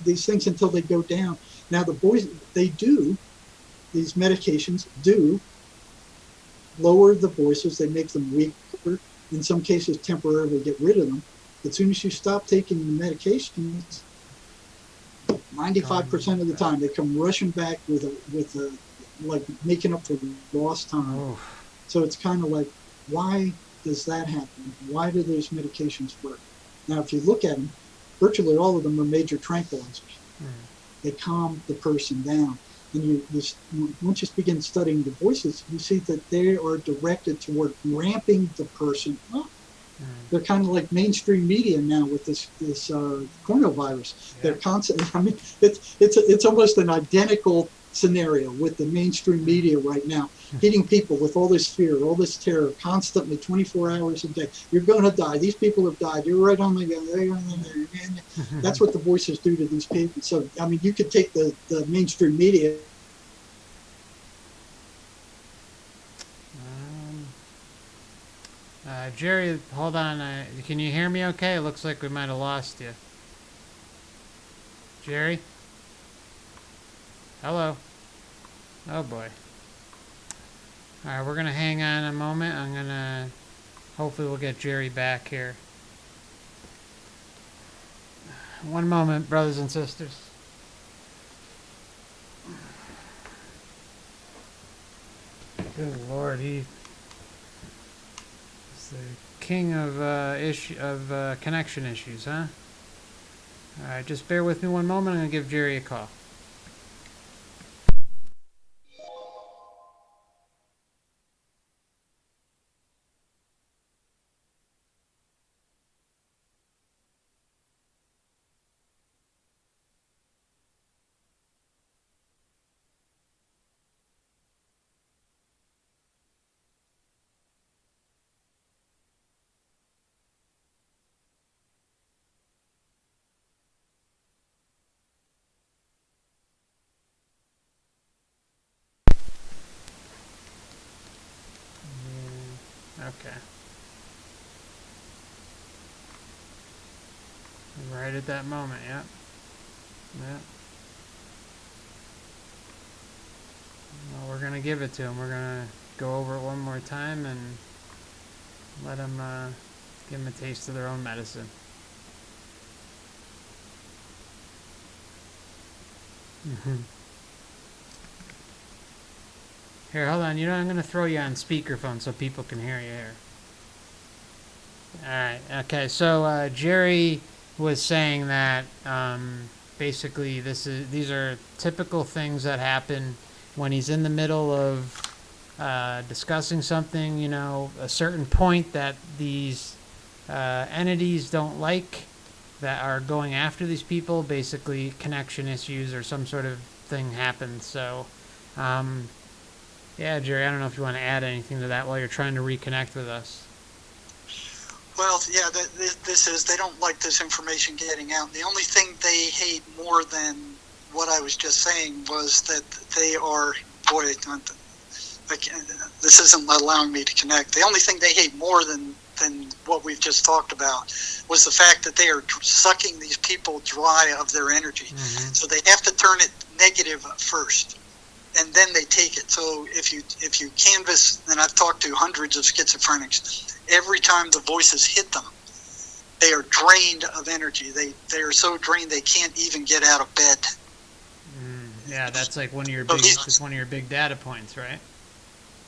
these things until they go down. Now, these medications do lower the voices. They make them weaker. In some cases, temporarily get rid of them. As soon as you stop taking the medications, 95% of the time they come rushing back with like making up for lost time. So it's kind of like, why does that happen? Why do those medications work? Now, if you look at them, virtually all of them are major tranquilizers. They calm the person down. And once you begin studying the voices, you see that they are directed toward ramping the person up. They're kind of like mainstream media now with this coronavirus. They're constantly. I mean, it's almost an identical scenario with the mainstream media right now, hitting people with all this fear, all this terror, constantly, 24 hours a day. You're going to die. These people have died. You're right on the. That's what the voices do to these people. So, I mean, you could take the mainstream media. Jerry, hold on. Can you hear me okay? It looks like we might have lost you. Jerry? Hello? Oh boy. Alright, we're going to hang on a moment. I'm going to... Hopefully we'll get Jerry back here. One moment, brothers and sisters. Good Lord, he's the king of connection issues, huh? All right, just bear with me one moment. I'm gonna give Jerry a call. Okay. Right at that moment, yep. Yep. Well, we're gonna give it to him. We're gonna go over it one more time and let him give them a taste of their own medicine. Here, hold on. You know, I'm going to throw you on speakerphone so people can hear you here. Alright, okay. So, Jerry was saying that basically these are typical things that happen when he's in the middle of discussing something, you know, a certain point that these entities don't like that are going after these people. Basically, connection issues or some sort of thing happens. So, yeah, Jerry, I don't know if you want to add anything to that while you're trying to reconnect with us. Well, yeah, they don't like this information getting out. The only thing they hate more than what I was just saying was that they are, boy, this isn't allowing me to connect. The only thing they hate more than what we've just talked about was the fact that they are sucking these people dry of their energy. Mm-hmm. So they have to turn it negative first, and then they take it. So if you canvass, and I've talked to hundreds of schizophrenics, every time the voices hit them, they are drained of energy. They are so drained they can't even get out of bed. Yeah, that's like one of your big data points, right?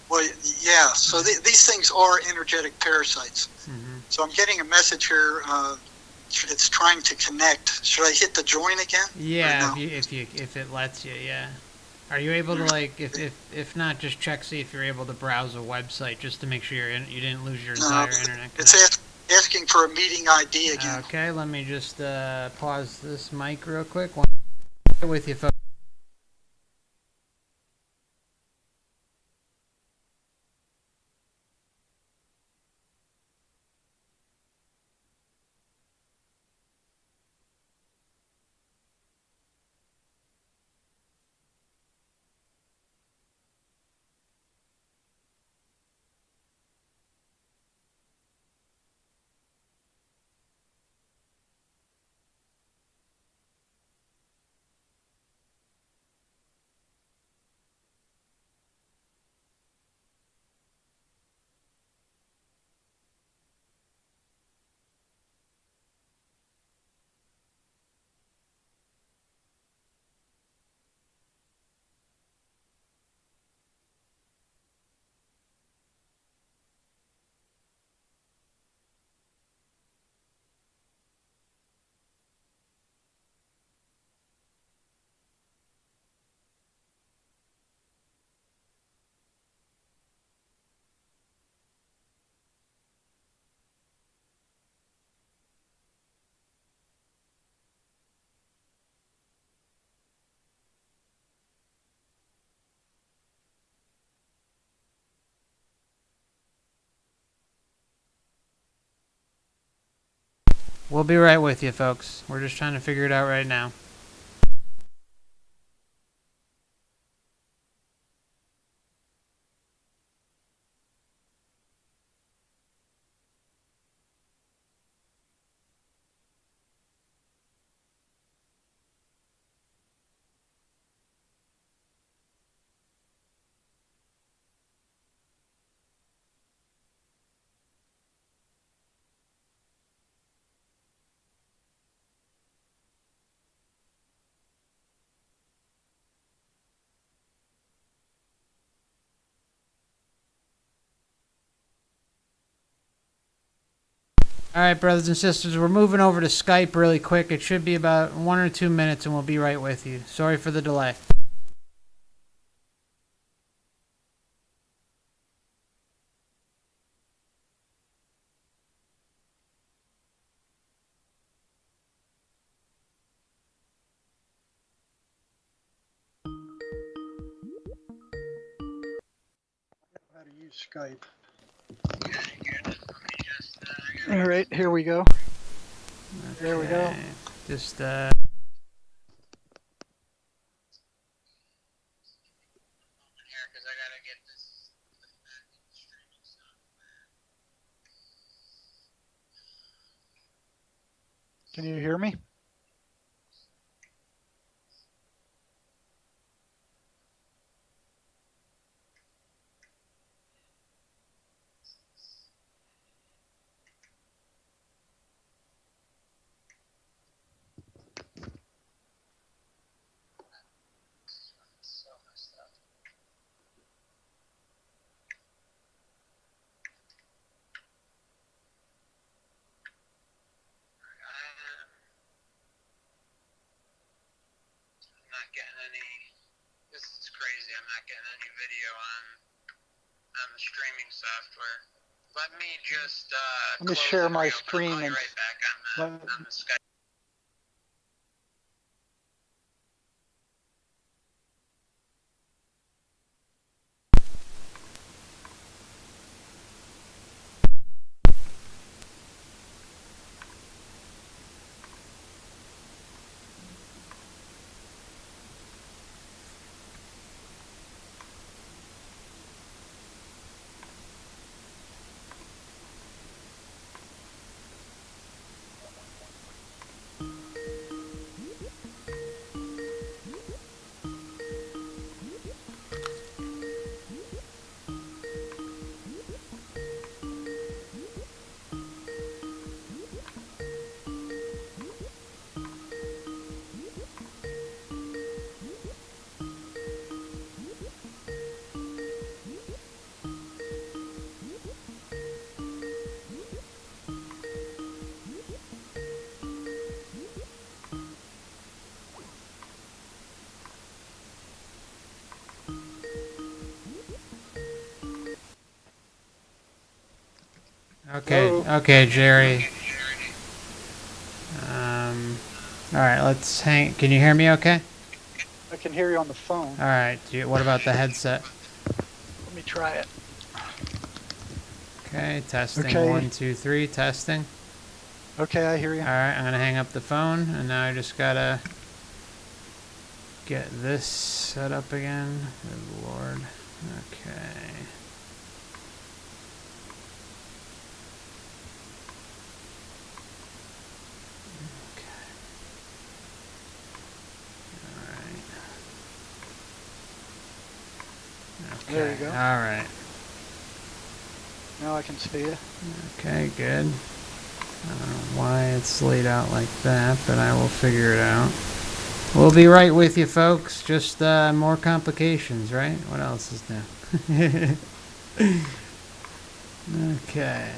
Well, yeah. So these things are energetic parasites. Mm-hmm. So I'm getting a message here. It's trying to connect. Should I hit the join again? Yeah, no? if it lets you, yeah. Are you able to, like, if not, just check, see if you're able to browse a website just to make sure you didn't lose your entire internet connection? It's asking for a meeting ID again. Okay, let me just pause this mic real quick. With you, folks. We'll be right with you, folks. We're just trying to figure it out right now. All right, brothers and sisters, we're moving over to Skype really quick. It should be about 1 or 2 minutes, and we'll be right with you. Sorry for the delay. How to use Skype. All right, here we go. There we go. Okay. Just Can you hear me? getting any. This is crazy. I'm not getting any video on the streaming software. Let me just. Let me share my screen I'll be and right back on the Skype. Okay, okay, Jerry. All right, let's hang. Can you hear me okay? I can hear you on the phone. All right, what about the headset? Let me try it. Okay, testing. Okay. 1, 2, 3, testing. Okay, I hear you. All right, I'm gonna hang up the phone, and now I just gotta get this set up again. Good Lord. Okay. There you go. All right. Now I can see you. Okay, good. I don't know why it's laid out like that, but I will figure it out. We'll be right with you, folks. Just more complications, right? What else is new? Okay.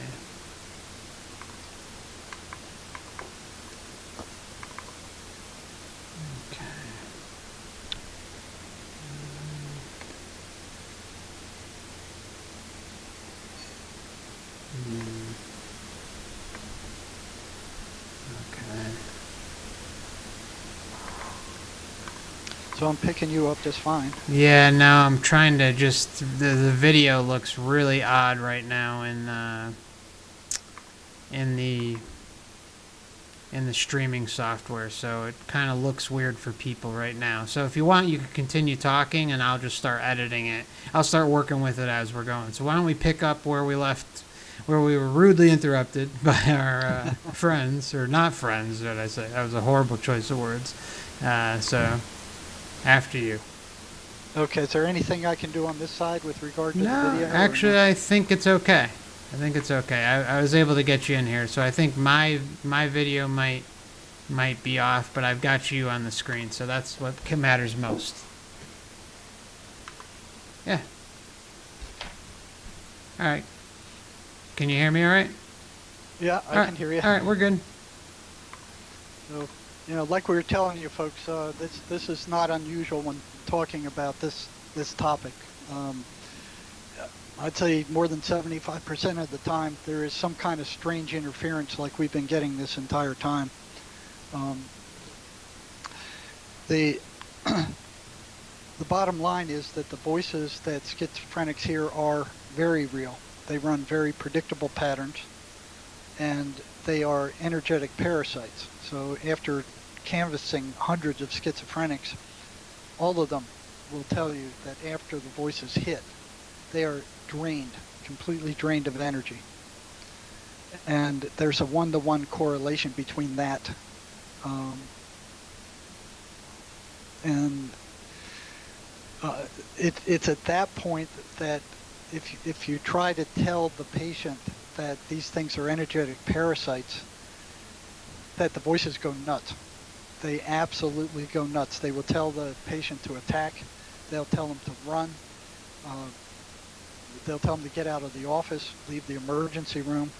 So I'm picking you up just fine. Yeah, no, I'm trying to just the video looks really odd right now in the streaming software, so it kind of looks weird for people right now. So if you want, you can continue talking, and I'll just start editing it. I'll start working with it as we're going. So why don't we pick up where we left, where we were rudely interrupted by our friends, or not friends, did I say? That was a horrible choice of words. So after you. Okay, is there anything I can do on this side with regard to the video? No, actually, I think it's okay. I think it's okay. I was able to get you in here, so I think my video might be off, but I've got you on the screen, so that's what matters most. Yeah. All right. Can you hear me all right? Yeah, I can hear you. All right, we're good. So, like we were telling you folks, this is not unusual when talking about this topic. I'd say more than 75% of the time there is some kind of strange interference like we've been getting this entire time. The bottom line is that the voices that schizophrenics hear are very real. They run very predictable patterns, and they are energetic parasites. So after canvassing hundreds of schizophrenics, all of them will tell you that after the voices hit, they are drained, completely drained of energy. And there's a one-to-one correlation between that. It's at that point that if you try to tell the patient that these things are energetic parasites, that the voices go nuts. They absolutely go nuts. They will tell the patient to attack. They'll tell them to run. They'll tell them to get out of the office, leave the emergency room.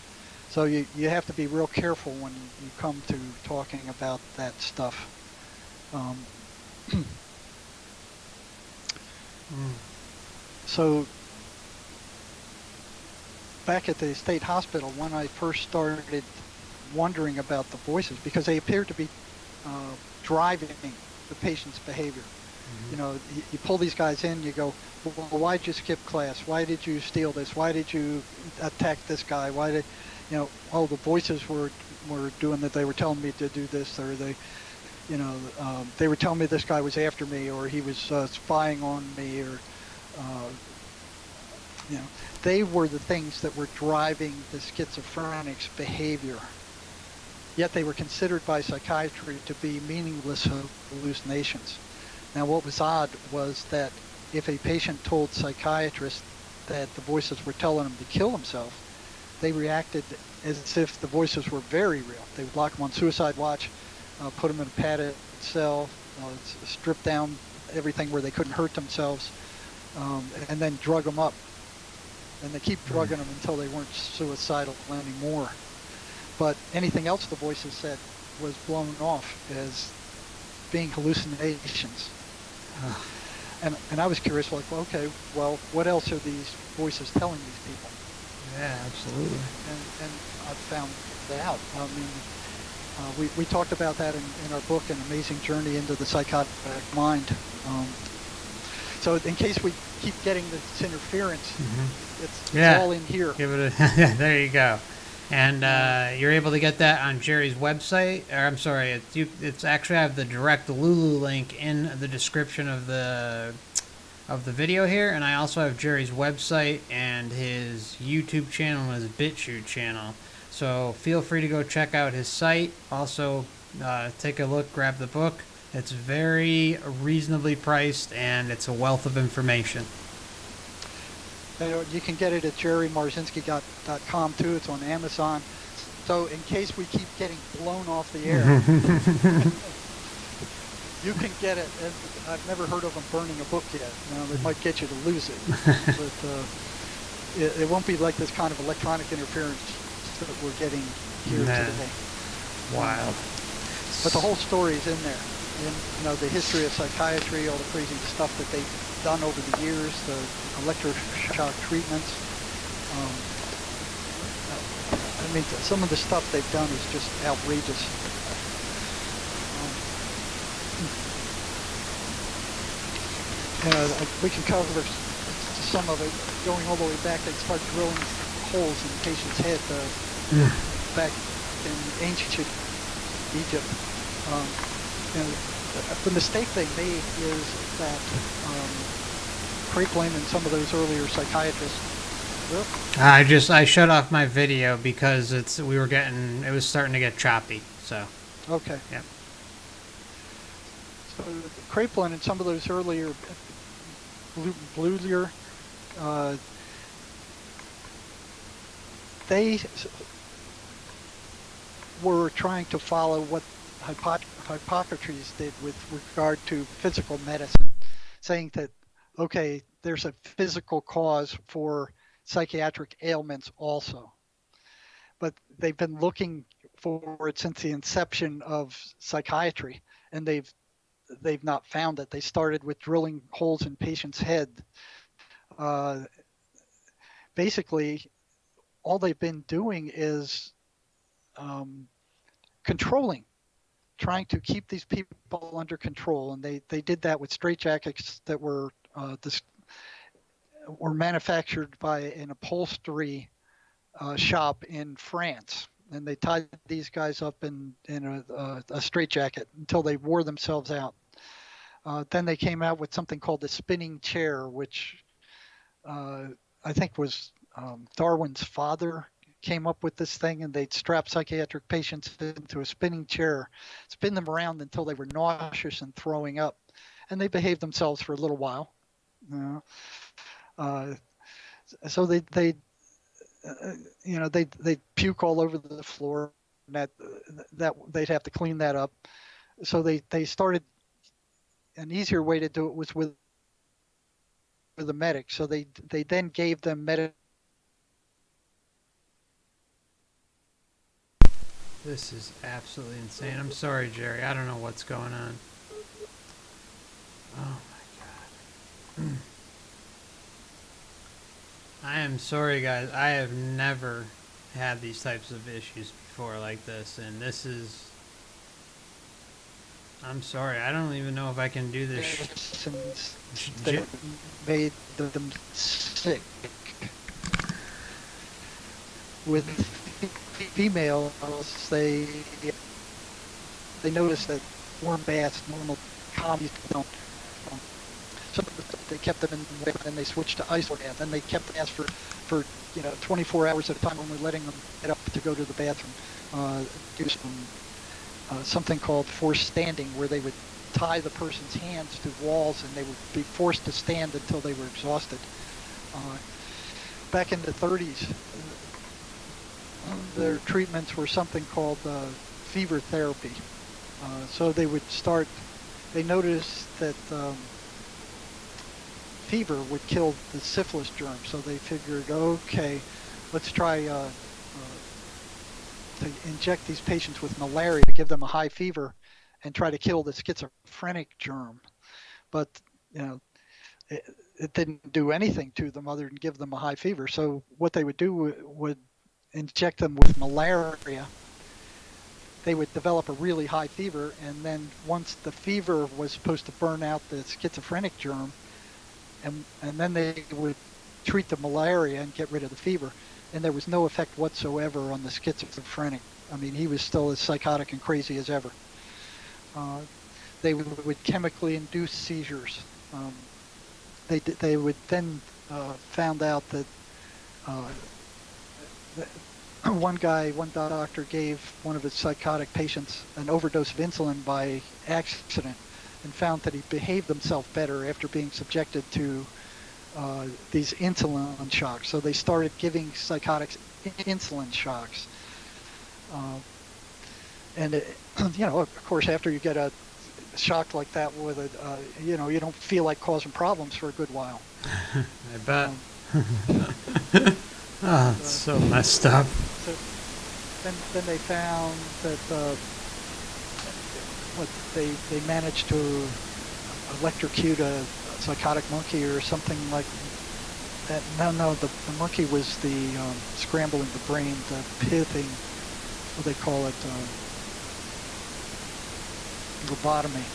So you have to be real careful when you come to talking about that stuff. So back at the state hospital, when I first started wondering about the voices, because they appeared to be driving the patient's behavior. You pull these guys in, you go, well, why'd you skip class? Why did you steal this? Why did you attack this guy? Why did, the voices were doing that. They were telling me to do this, or they were telling me this guy was after me, or he was spying on me, or, they were the things that were driving the schizophrenic's behavior. Yet they were considered by psychiatry to be meaningless hallucinations. Now, what was odd was that if a patient told psychiatrists that the voices were telling him to kill himself, they reacted as if the voices were very real. They would lock him on suicide watch, put him in a padded cell, strip down everything where they couldn't hurt themselves, and then drug them up. And they keep drugging them until they weren't suicidal anymore. But anything else the voices said was blown off as being hallucinations. And I was curious, like, well, okay, well, what else are these voices telling these people? Yeah, absolutely. And I found that out. I mean, we talked about that in our book, An Amazing Journey into the Psychotic Mind. So in case we keep getting this interference, it's all in here. Give it a there you go. And you're able to get that on Jerry's website. Or I'm sorry, it's actually I have the direct Lulu link in the description of the video here, and I also have Jerry's website and his YouTube channel and his BitChute channel. So feel free to go check out his site. Also, take a look, grab the book. It's very reasonably priced, and it's a wealth of information. You can get it at jerrymarzinsky.com too. It's on Amazon. So in case we keep getting blown off the air, you can get it. And I've never heard of them burning a book yet. They might get you to lose it, but it won't be like this kind of electronic interference that we're getting here today. Wild. But the whole story is in there. The history of psychiatry, all the crazy stuff that they've done over the years, the electroshock treatments. I mean, some of the stuff they've done is just outrageous. We can cover some of it. Going all the way back, they start drilling holes in the patient's head back in ancient Egypt. The mistake they made is that Kraepelin and some of those earlier psychiatrists. I shut off my video because it was starting to get choppy. So. Okay. Yeah. So Kraepelin and some of those earlier Bleuler, they were trying to follow what Hippocrates did with regard to physical medicine, saying that, okay, there's a physical cause for psychiatric ailments also. but they've been looking for it since the inception of psychiatry, and they've not found it. They started with drilling holes in patients' head. Basically, all they've been doing is controlling, trying to keep these people under control, and they did that with straitjackets that were manufactured by an upholstery shop in France, and they tied these guys up in a straitjacket until they wore themselves out. Then they came out with something called the spinning chair, which I think was Darwin's father came up with this thing, and they'd strap psychiatric patients into a spinning chair, spin them around until they were nauseous and throwing up, and they behaved themselves for a little while. So they puke all over the floor. That they'd have to clean that up. So they started. An easier way to do it was with the medic. So they then gave them medic. This is absolutely insane. I'm sorry, Jerry. I don't know what's going on. Oh my God. I am sorry, guys. I have never had these types of issues before like this, and this is... I'm sorry. I don't even know if I can do this. That made them sick. With females, they noticed that warm baths, normal commies don't. So they kept them in, and they switched to ice bath. Then they kept baths for 24 hours at a time, only letting them get up to go to the bathroom. Do something called forced standing, where they would tie the person's hands to walls, and they would be forced to stand until they were exhausted. Back in the 30s, their treatments were something called fever therapy. So they would start. They noticed that fever would kill the syphilis germ, so they figured, okay, let's try to inject these patients with malaria, give them a high fever, and try to kill the schizophrenic germ. But it didn't do anything to them other than give them a high fever. So what they would do would inject them with malaria. They would develop a really high fever, and then once the fever was supposed to burn out the schizophrenic germ, and then they would treat the malaria and get rid of the fever, and there was no effect whatsoever on the schizophrenic. I mean, he was still as psychotic and crazy as ever. They would chemically induce seizures. They would then found out that one doctor gave one of his psychotic patients an overdose of insulin by accident, and found that he behaved himself better after being subjected to these insulin shocks. So they started giving psychotics insulin shocks. And of course, after you get a shock like that with you don't feel like causing problems for a good while. I bet. Oh, it's so messed up. So then they found that they managed to electrocute a psychotic monkey or something like that. No, the monkey was the scrambling the brain, the pithing, what they call it, lobotomy.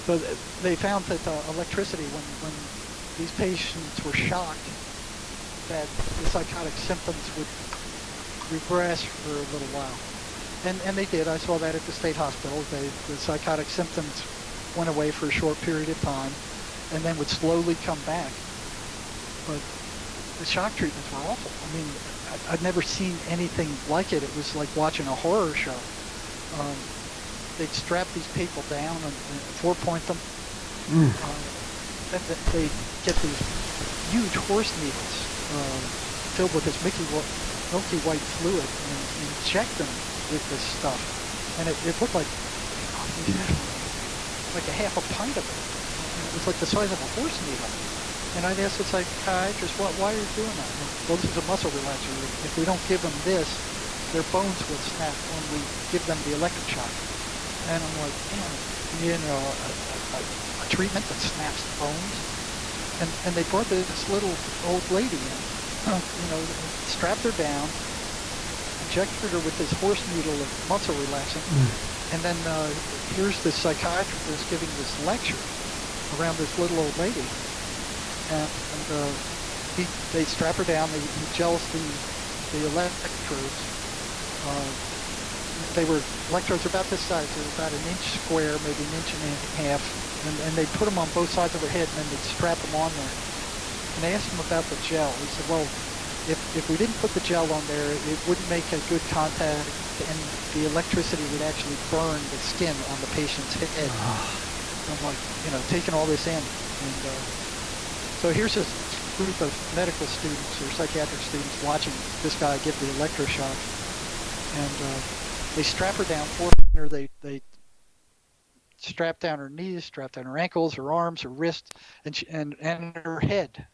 But they found that electricity, when these patients were shocked, that the psychotic symptoms would regress for a little while. And they did. I saw that at the state hospital. The psychotic symptoms went away for a short period of time and then would slowly come back. But the shock treatments were awful. I mean, I'd never seen anything like it. It was like watching a horror show. They'd strap these people down and four-point them. Then they'd get these huge horse needles filled with this milky white fluid and inject them with this stuff. And it looked like a half a pint of it. And it was like the size of a horse needle. And I'd ask the psychiatrist, why are you doing that? Well, this is a muscle relaxer. If we don't give them this, their bones will snap when we give them the electric shock. And I'm like, a treatment that snaps the bones. And they brought this little old lady in, strapped her down, injected her with this horse needle of muscle relaxant, and then here's this psychiatrist giving this lecture around this little old lady. And they strap her down. He gels the electrodes. Electrodes are about this size. They're about an inch square, maybe an inch and a half. And they put them on both sides of her head, and then they'd strap them on there. And I asked him about the gel. He said, well, if we didn't put the gel on there, it wouldn't make a good contact, and the electricity would actually burn the skin on the patient's head. I'm like, taking all this in. And so here's this group of medical students or psychiatric students watching this guy give the electroshock. And they strap her down, they strap down her knees, strap down her ankles, her arms, her wrists, and her head.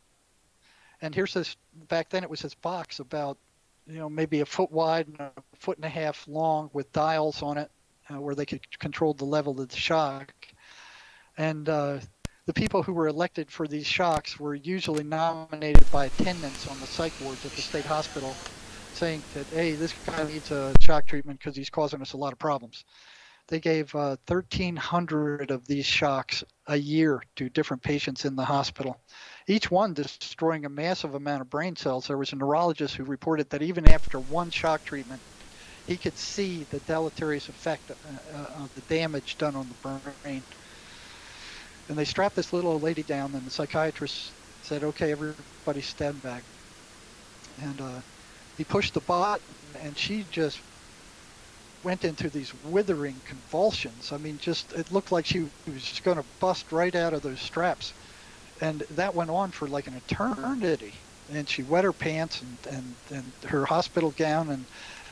And here's this, back then it was this box about, maybe a foot wide and a foot and a half long with dials on it where they could control the level of the shock. And the people who were elected for these shocks were usually nominated by attendants on the psych wards at the state hospital, saying that, hey, this guy needs a shock treatment because he's causing us a lot of problems. They gave 1,300 of these shocks a year to different patients in the hospital, each one destroying a massive amount of brain cells. There was a neurologist who reported that even after one shock treatment, he could see the deleterious effect of the damage done on the brain. And they strapped this little old lady down, and the psychiatrist said, okay, everybody stand back. And he pushed the button, and she just went into these withering convulsions. I mean, it looked like she was just going to bust right out of those straps. And that went on for like an eternity. And she wet her pants and her hospital gown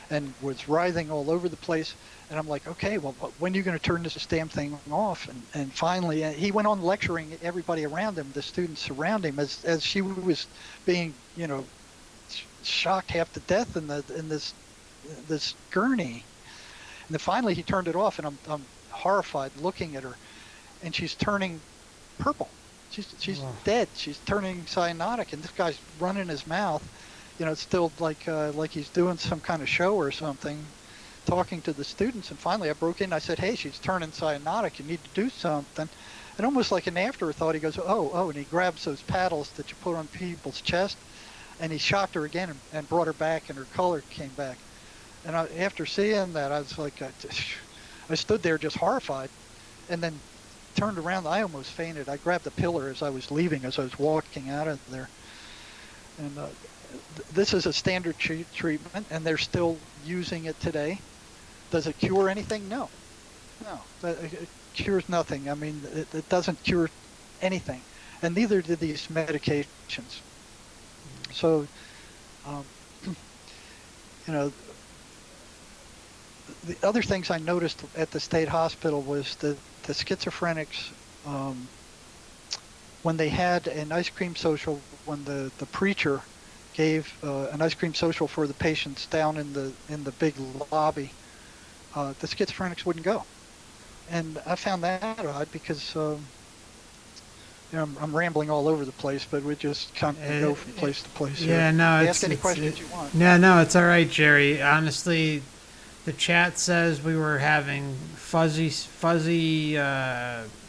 and was writhing all over the place. And I'm like, okay, well, when are you going to turn this damn thing off? And finally, he went on lecturing everybody around him, the students around him, as she was being, shocked half to death in this gurney. And then finally he turned it off, and I'm horrified looking at her, and she's turning purple. She's dead. She's turning cyanotic, and this guy's running his mouth, still like he's doing some kind of show or something, talking to the students. And finally I broke in. I said, hey, she's turning cyanotic. You need to do something. And almost like an afterthought, he goes, oh, and he grabs those paddles that you put on people's chest, and he shocked her again and brought her back, and her color came back. And after seeing that, I was like, I stood there just horrified, and then turned around. I almost fainted. I grabbed a pillar as I was leaving, as I was walking out of there. And this is a standard treatment, and they're still using it today. Does it cure anything? No. It cures nothing. I mean, it doesn't cure anything, and neither do these medications. So, the other things I noticed at the state hospital was the schizophrenics, when they had an ice cream social, when the preacher gave an ice cream social for the patients down in the big lobby, the schizophrenics wouldn't go. And I found that odd because I'm rambling all over the place, but we just kind of go from place to place. Yeah, no, ask any questions you want. No, it's all right, Jerry. Honestly, the chat says we were having fuzzy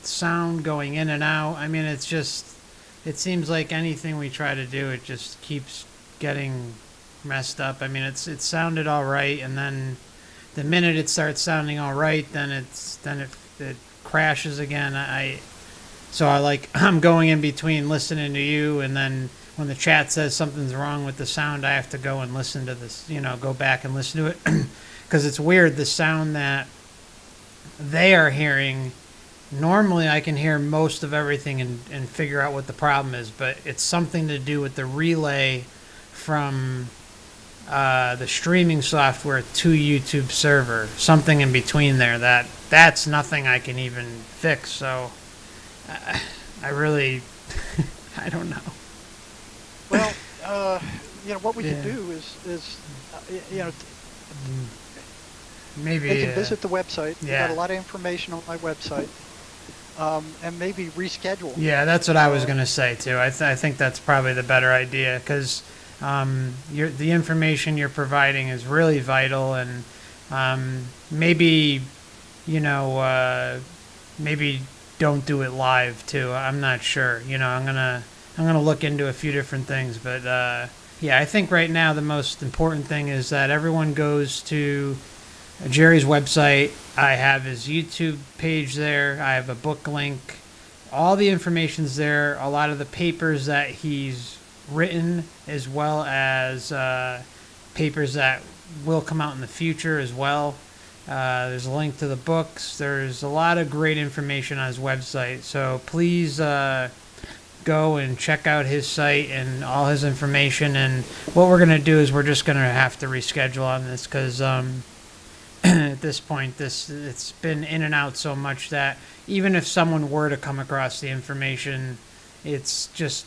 sound going in and out. I mean, it seems like anything we try to do, it just keeps getting messed up. I mean, it sounded all right, and then the minute it starts sounding all right, then it crashes again. I'm going in between listening to you, and then when the chat says something's wrong with the sound, I have to go and listen to this, go back and listen to it. Because it's weird, the sound that they are hearing, normally I can hear most of everything and figure out what the problem is, but it's something to do with the relay from the streaming software to YouTube server, something in between there. That's nothing I can even fix, so I really I don't know. Well, what we can do is maybe they can visit the website. Yeah. We've got a lot of information on my website. And maybe reschedule. Yeah, that's what I was going to say too. I think that's probably the better idea, because the information you're providing is really vital, and maybe maybe don't do it live too. I'm not sure. I'm gonna look into a few different things, but yeah, I think right now the most important thing is that everyone goes to Jerry's website. I have his YouTube page there. I have a book link. All the information's there. A lot of the papers that he's written, as well as papers that will come out in the future as well. There's a link to the books. There's a lot of great information on his website. So please go and check out his site and all his information. And what we're going to do is we're just going to have to reschedule on this, because at this point, it's been in and out so much that even if someone were to come across the information, it's just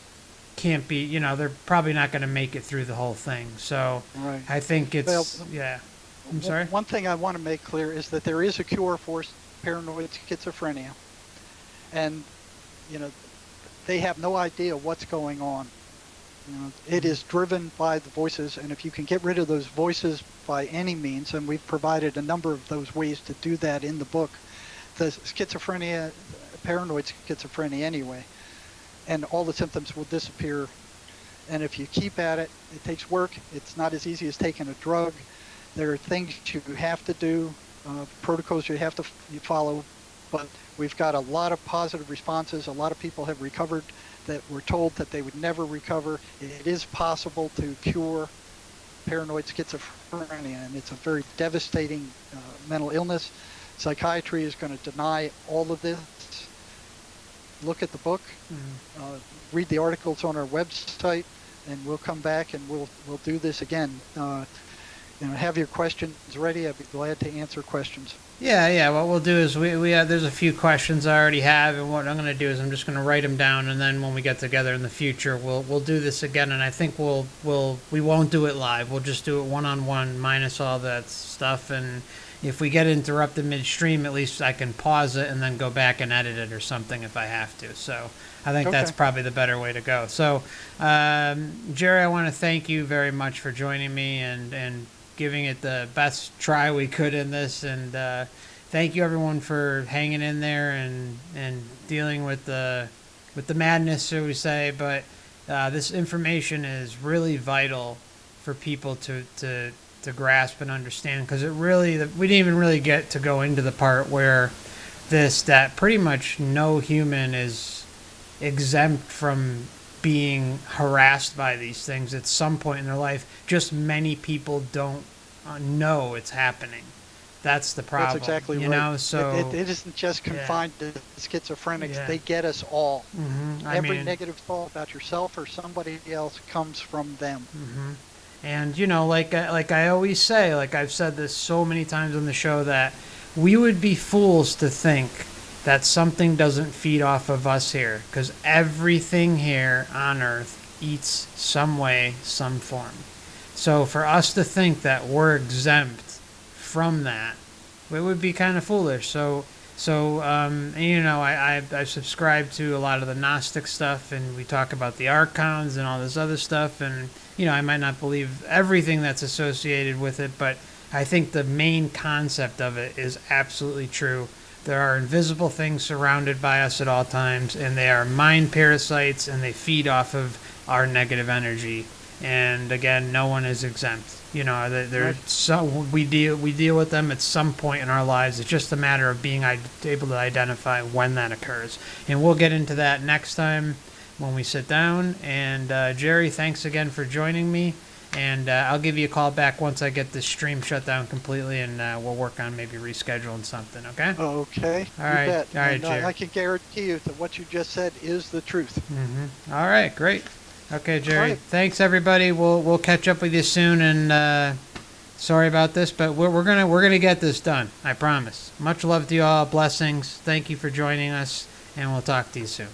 can't be, they're probably not going to make it through the whole thing. So Right. I think it's, Well, yeah. I'm sorry? One thing I want to make clear is that there is a cure for paranoid schizophrenia. And, they have no idea what's going on. It is driven by the voices, and if you can get rid of those voices by any means, and we've provided a number of those ways to do that in the book, the schizophrenia, paranoid schizophrenia anyway, and all the symptoms will disappear. And if you keep at it, it takes work. It's not as easy as taking a drug. There are things you have to do, protocols you have to follow, but we've got a lot of positive responses. A lot of people have recovered that were told that they would never recover. It is possible to cure paranoid schizophrenia, and it's a very devastating mental illness. Psychiatry is going to deny all of this. Look at the book, read the articles on our website, and we'll come back and we'll do this again. Have your questions ready. I'd be glad to answer questions. Yeah. What we'll do is we have, there's a few questions I already have, and what I'm going to do is I'm just going to write them down, and then when we get together in the future, we'll do this again. And I think we won't do it live. We'll just do it one-on-one, minus all that stuff. And if we get interrupted midstream, at least I can pause it and then go back and edit it or something if I have to. So I think that's probably the better way to go. So Jerry, I want to thank you very much for joining me and giving it the best try we could in this, and thank you everyone for hanging in there and dealing with the madness, shall we say. But this information is really vital for people to grasp and understand, because we didn't even really get to go into the part where that pretty much no human is exempt from being harassed by these things at some point in their life. Just many people don't know it's happening. That's the problem. That's exactly right. So it isn't just confined to schizophrenics. Yeah. They get us all. Every mean, negative thought about yourself or somebody else comes from them. And like I always say, like I've said this so many times on the show, that we would be fools to think that something doesn't feed off of us here, because everything here on Earth eats some way, some form. So for us to think that we're exempt from that, it would be kind of foolish. So I subscribe to a lot of the Gnostic stuff, and we talk about the archons and all this other stuff, and I might not believe everything that's associated with it, but I think the main concept of it is absolutely true. There are invisible things surrounded by us at all times, and they are mind parasites, and they feed off of our negative energy. And again, no one is exempt. We deal with them at some point in our lives. It's just a matter of being able to identify when that occurs. And we'll get into that next time when we sit down. And Jerry, thanks again for joining me. And I'll give you a call back once I get this stream shut down completely, and we'll work on maybe rescheduling something, okay? Okay. All right. You bet. All right, Jerry. I can guarantee you that what you just said is the truth. All right, great. Okay, Jerry. All right. Thanks, everybody. We'll catch up with you soon, and sorry about this, but we're gonna get this done. I promise. Much love to you all. Blessings. Thank you for joining us, and we'll talk to you soon.